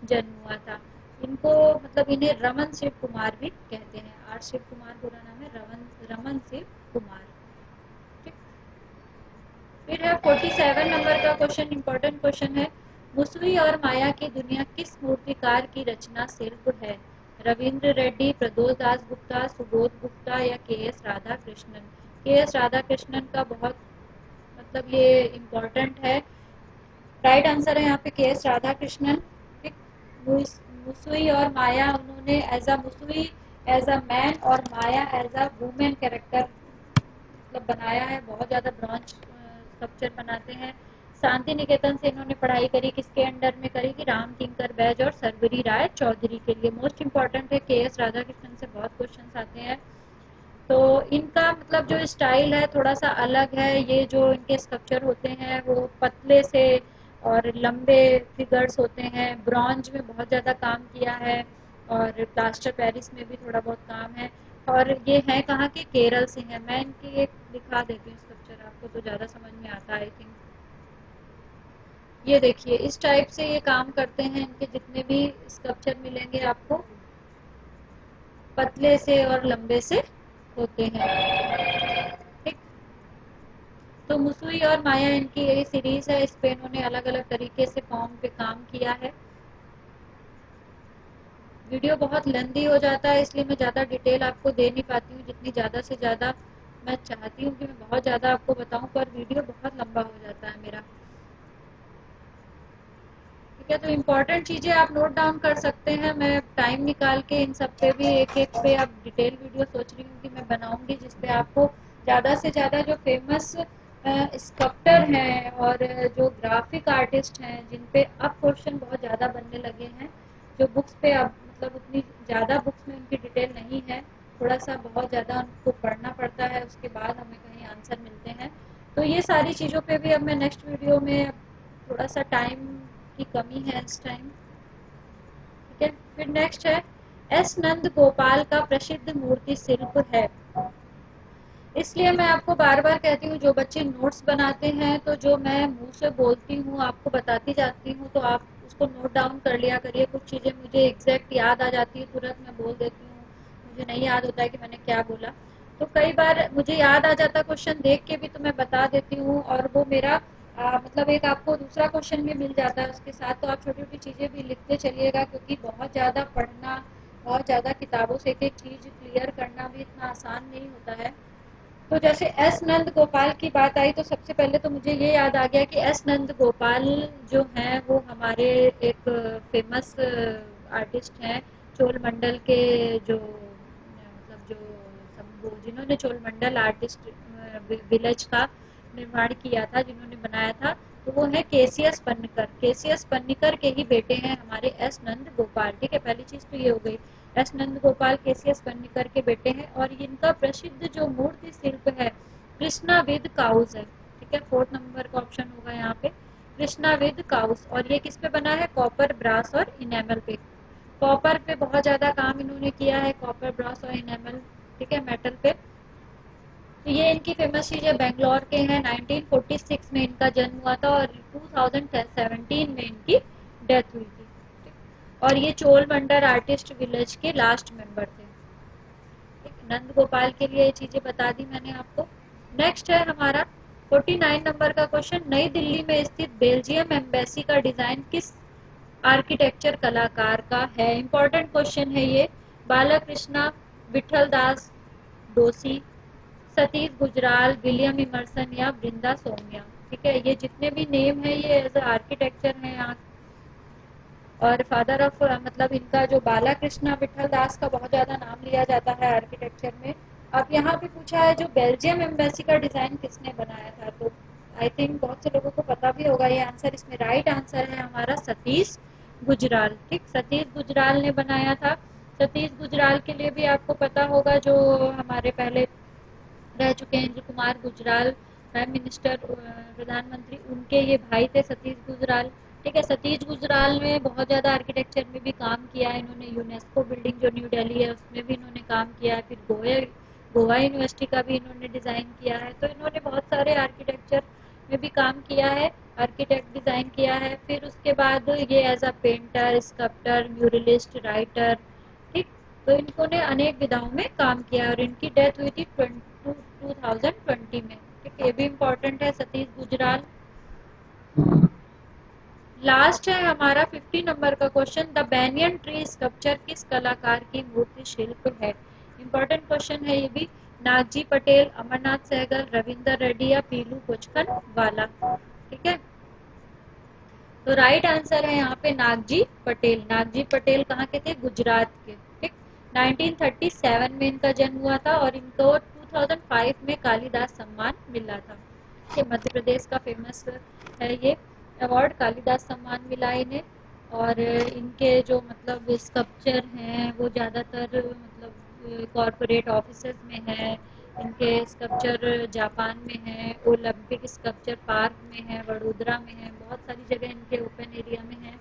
जन्म हुआ था। इनको मतलब इन्हें रमन शिव कुमार भी कहते हैं। आर शिव कुमार पूरा नाम है रमन शिव कुमार, ठीक। फिर है 47 नंबर का क्वेश्चन, इंपॉर्टेंट क्वेश्चन है, मुसवी और माया की दुनिया किस मूर्तिकार की रचना शिल्प है? रविंद्र रेड्डी, प्रदोष दास गुप्ता, सुबोध गुप्ता या के.एस. राधा कृष्णन? के.एस. राधा कृष्णन का बहुत मतलब ये इम्पोर्टेंट है। राइट आंसर है यहाँ पे के.एस. राधा कृष्णन। मुसुई और माया, उन्होंने एज अ मुसुई एज अ मैन और Maya as a woman character मतलब बनाया है। बहुत ज़्यादा ब्रॉन्ज स्कल्पचर बनाते हैं। शांति निकेतन से इन्होंने पढ़ाई करी, किसके अंडर में करी? कि राम किंकर बैज और सरबरी राय चौधरी के लिए। मोस्ट इम्पॉर्टेंट है, के.एस. राधा कृष्णन से बहुत क्वेश्चन आते हैं। तो इनका मतलब जो स्टाइल है थोड़ा सा अलग है। ये जो इनके स्कल्पचर होते हैं वो पतले से और लंबे फिगर्स होते हैं। ब्रॉन्ज में बहुत ज़्यादा काम किया है और प्लास्टर पेरिस में भी थोड़ा बहुत काम है। और ये है कहाँ के? केरल से हैं। मैं इनकी एक दिखा देती हूँ स्कल्पचर आपको, तो ज़्यादा समझ में आता है आई थिंक। ये देखिए, इस टाइप से ये काम करते हैं। इनके जितने भी स्कल्पचर मिलेंगे आपको पतले से और लंबे से होते हैं, ठीक। तो मुसुई और माया इनकी यही सीरीज है। इस पे इन्होंने अलग अलग तरीके से फॉर्म पे काम किया है। वीडियो बहुत लेंदी हो जाता है, इसलिए मैं ज़्यादा डिटेल आपको दे नहीं पाती हूँ। जितनी ज़्यादा से ज़्यादा मैं चाहती हूँ कि मैं बहुत ज़्यादा आपको बताऊँ, पर वीडियो बहुत लंबा हो जाता है मेरा, ठीक है। तो इम्पोर्टेंट चीज़ें आप नोट डाउन कर सकते हैं। मैं टाइम निकाल के इन सब पे भी एक एक पे अब डिटेल वीडियो सोच रही हूँ कि मैं बनाऊंगी, जिसपे आपको ज़्यादा से ज़्यादा जो फेमस स्कल्प्टर हैं और जो ग्राफिक आर्टिस्ट हैं, जिन पे अब क्वेश्चन बहुत ज़्यादा बनने लगे हैं, जो बुक्स पे अब मतलब उतनी ज़्यादा बुक्स में उनकी डिटेल नहीं है, थोड़ा सा बहुत ज़्यादा उनको पढ़ना पड़ता है, उसके बाद हमें कहीं आंसर मिलते हैं। तो ये सारी चीज़ों पे भी अब मैं नेक्स्ट वीडियो में, थोड़ा सा टाइम की कमी है इस टाइम, ठीक है। फिर नेक्स्ट है, एस नंद गोपाल का प्रसिद्ध मूर्ति शिल्प है। इसलिए मैं आपको बार बार कहती हूँ, जो बच्चे नोट्स बनाते हैं, तो जो मैं मुंह से बोलती हूँ आपको बताती जाती हूँ, तो आप उसको नोट डाउन कर लिया करिए। कुछ चीज़ें मुझे एग्जैक्ट याद आ जाती है, तुरंत मैं बोल देती हूँ, मुझे नहीं याद होता है कि मैंने क्या बोला। तो कई बार मुझे याद आ जाता है क्वेश्चन देख के भी, तो मैं बता देती हूँ, और वो मेरा मतलब एक आपको दूसरा क्वेश्चन भी मिल जाता है उसके साथ। तो आप छोटी छोटी चीज़ें भी लिखते चलिएगा, क्योंकि बहुत ज़्यादा पढ़ना, बहुत ज़्यादा किताबों से एक एक चीज़ क्लियर करना भी इतना आसान नहीं होता है। तो जैसे एस नंद गोपाल की बात आई, तो सबसे पहले तो मुझे ये याद आ गया कि एस नंद गोपाल जो हैं वो हमारे एक फेमस आर्टिस्ट हैं, चोलमंडल के, जो मतलब जो वो जिन्होंने चोलमंडल आर्टिस्ट विलेज का निर्माण किया था, जिन्होंने बनाया था, तो वो है केसीएस पन्निकर। केसीएस पन्निकर के ही बेटे हैं हमारे एस नंद गोपाल, ठीक है। पहली चीज तो ये हो गई, एस नंद गोपाल केसीएस पन्निकर के बेटे हैं, और इनका प्रसिद्ध जो मूर्ति शिल्प है कृष्णा विद काउस है, ठीक है। 4 नंबर का ऑप्शन होगा यहाँ पे, कृष्णा विद काउस। और ये किस पे बना है? कॉपर, ब्रास और इनेमल पे। कॉपर पे बहुत ज्यादा काम इन्होंने किया है, कॉपर, ब्रास और इनेमल, ठीक है, मेटल पे। तो ये इनकी फेमस चीज है, बेंगलोर के हैं। 1946 में इनका जन्म हुआ था और 2017 में इनकी डेथ हुई थी। और ये चोल मंडल आर्टिस्ट विलेज के लास्ट मेंबर थे। नंद गोपाल के लिए ये चीजें बता दी मैंने आपको। नेक्स्ट है हमारा 49 नंबर का क्वेश्चन, नई दिल्ली में स्थित बेल्जियम एम्बेसी का डिजाइन किस आर्किटेक्चर कलाकार का है? इंपॉर्टेंट क्वेश्चन है ये। बालाकृष्णा, विठल दास डोसी, सतीश गुजराल, विलियम इमर्सन या बृंदा सोमिया, ठीक है। ये जितने भी नेम है ये एज आर्किटेक्चर है यहाँ। और फादर ऑफ मतलब इनका जो बाला कृष्णा विठल दास का बहुत ज्यादा नाम लिया जाता है आर्किटेक्चर में। अब यहाँ पे पूछा है जो बेल्जियम एम्बेसी का डिजाइन किसने बनाया था, तो आई थिंक बहुत से लोगों को पता भी होगा ये आंसर। इसमें राइट आंसर है हमारा सतीश गुजराल, ठीक। सतीश गुजराल ने बनाया था। सतीश गुजराल के लिए भी आपको पता होगा, जो हमारे पहले रह चुके हैं इंद्र कुमार गुजराल, प्राइम मिनिस्टर, प्रधानमंत्री, उनके ये भाई थे सतीश गुजराल, ठीक है। सतीश गुजराल ने बहुत ज़्यादा आर्किटेक्चर में भी काम किया है इन्होंने। यूनेस्को बिल्डिंग जो न्यू दिल्ली है उसमें भी इन्होंने काम किया है। फिर गोवा यूनिवर्सिटी का भी इन्होंने डिज़ाइन किया है। तो इन्होंने बहुत सारे आर्किटेक्चर में भी काम किया है, आर्किटेक्ट डिज़ाइन किया है। फिर उसके बाद ये as a painter, sculptor, muralist, writer, ठीक। तो इनको ने अनेक विधाओं में काम किया और इनकी डेथ हुई थी 2020 में, ठीक। ये भी इम्पोर्टेंट है, सतीश गुजराल। लास्ट है हमारा 50 नंबर का question, the banyan tree sculpture किस कलाकार की मूर्ति शिल्प है? इम्पोर्टेंट क्वेश्चन है ये भी। नागजी पटेल, अमरनाथ सहगल, रविंदर रेड्डी या पीलू कोचकन वाला, ठीक है। तो राइट आंसर है यहाँ पे नागजी पटेल। नागजी पटेल कहाँ के थे? गुजरात के, ठीक। 1937 में इनका जन्म हुआ था और इनको 2005 में कालिदास सम्मान मिला था। ये मध्य प्रदेश का फेमस है ये अवार्ड, कालिदास सम्मान मिला इन्हें। और इनके जो मतलब स्कल्पचर हैं वो ज़्यादातर मतलब कॉरपोरेट ऑफिसेज में है। इनके स्कल्पचर जापान में है, ओलंपिक स्कल्पचर पार्क में है, वडोदरा में है, बहुत सारी जगह इनके ओपन एरिया में है।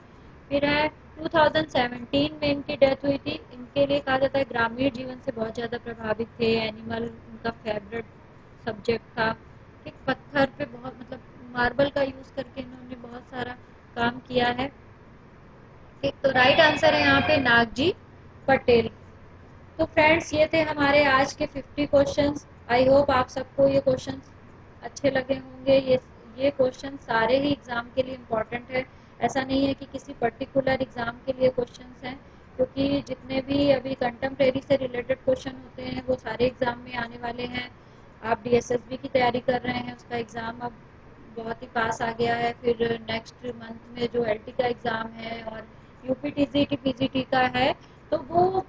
फिर है 2017 में इनकी डेथ हुई थी। इनके लिए कहा जाता है ग्रामीण जीवन से बहुत ज़्यादा प्रभावित थे, एनिमल उनका फेवरेट सब्जेक्ट था, ठीक। पत्थर पे बहुत मतलब मार्बल का यूज़ करके इन्होंने बहुत सारा काम किया है, ठीक। तो राइट आंसर है यहाँ पे नागजी पटेल। तो फ्रेंड्स ये थे हमारे आज के 50 क्वेश्चंस। आई होप आप सबको ये क्वेश्चंस अच्छे लगे होंगे। ये क्वेश्चन सारे ही एग्जाम के लिए इम्पोर्टेंट है, ऐसा नहीं है कि किसी पर्टिकुलर एग्जाम के लिए क्वेश्चंस हैं, क्योंकि जितने भी अभी कंटेम्प्रेरी से रिलेटेड क्वेश्चन होते हैं वो सारे एग्जाम में आने वाले हैं। आप डीएसएसबी की तैयारी कर रहे हैं, उसका एग्ज़ाम अब बहुत ही पास आ गया है। फिर नेक्स्ट मंथ में जो एलटी का एग्ज़ाम है और यूपीटीसी की पीजीटी का है, तो वो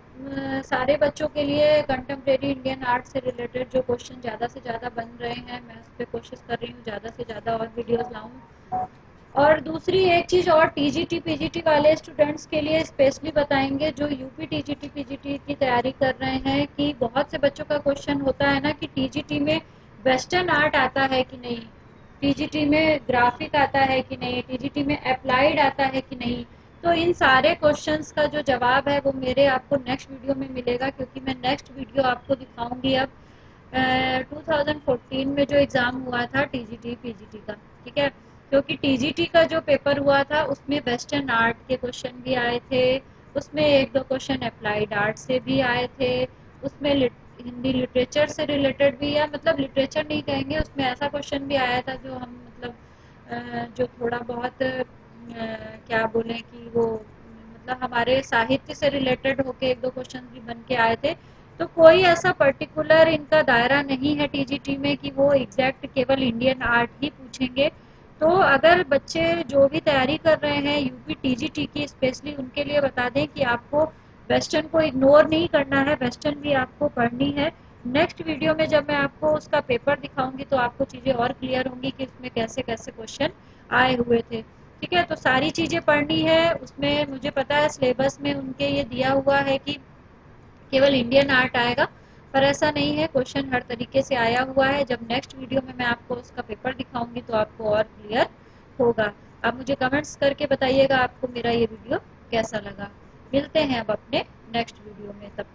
सारे बच्चों के लिए कंटेम्प्रेरी इंडियन आर्ट से रिलेटेड जो क्वेश्चन ज़्यादा से ज़्यादा बन रहे हैं, मैं उस पर कोशिश कर रही हूँ ज़्यादा से ज़्यादा और वीडियोस लाऊं। और दूसरी एक चीज़ और, टीजीटी पीजीटी वाले स्टूडेंट्स के लिए स्पेशली बताएंगे जो यूपी टीजीटी पीजीटी की तैयारी कर रहे हैं, कि बहुत से बच्चों का क्वेश्चन होता है ना कि टीजीटी में वेस्टर्न आर्ट आता है कि नहीं, टीजीटी में ग्राफिक आता है कि नहीं, टीजीटी में अप्लाइड आता है कि नहीं। तो इन सारे क्वेश्चंस का जो जवाब है वो मेरे आपको नेक्स्ट वीडियो में मिलेगा, क्योंकि मैं नेक्स्ट वीडियो आपको दिखाऊंगी अब 2014 में जो एग्ज़ाम हुआ था टीजीटी पीजीटी का, ठीक है। क्योंकि टीजीटी का जो पेपर हुआ था उसमें वेस्टर्न आर्ट के क्वेश्चन भी आए थे, उसमें एक दो क्वेश्चन अप्लाइड आर्ट से भी आए थे, उसमें हिंदी लिटरेचर से रिलेटेड भी, या मतलब लिटरेचर नहीं कहेंगे, उसमें ऐसा क्वेश्चन भी आया था जो हम मतलब जो थोड़ा बहुत क्या बोलें कि वो मतलब हमारे साहित्य से रिलेटेड होके एक दो क्वेश्चन भी बन के आए थे। तो कोई ऐसा पर्टिकुलर इनका दायरा नहीं है टीजीटी में कि वो एग्जैक्ट केवल इंडियन आर्ट ही पूछेंगे। तो अगर बच्चे जो भी तैयारी कर रहे हैं यूपी टीजीटी की, स्पेशली उनके लिए बता दें कि आपको वेस्टर्न को इग्नोर नहीं करना है, वेस्टर्न भी आपको पढ़नी है। नेक्स्ट वीडियो में जब मैं आपको उसका पेपर दिखाऊंगी तो आपको चीज़ें और क्लियर होंगी कि उसमें कैसे कैसे क्वेश्चन आए हुए थे, ठीक है। तो सारी चीज़ें पढ़नी है, उसमें मुझे पता है सिलेबस में उनके ये दिया हुआ है कि केवल इंडियन आर्ट आएगा, पर ऐसा नहीं है, क्वेश्चन हर तरीके से आया हुआ है। जब नेक्स्ट वीडियो में मैं आपको उसका पेपर दिखाऊंगी तो आपको और क्लियर होगा। आप मुझे कमेंट्स करके बताइएगा आपको मेरा ये वीडियो कैसा लगा। मिलते हैं अब अपने नेक्स्ट वीडियो में, तब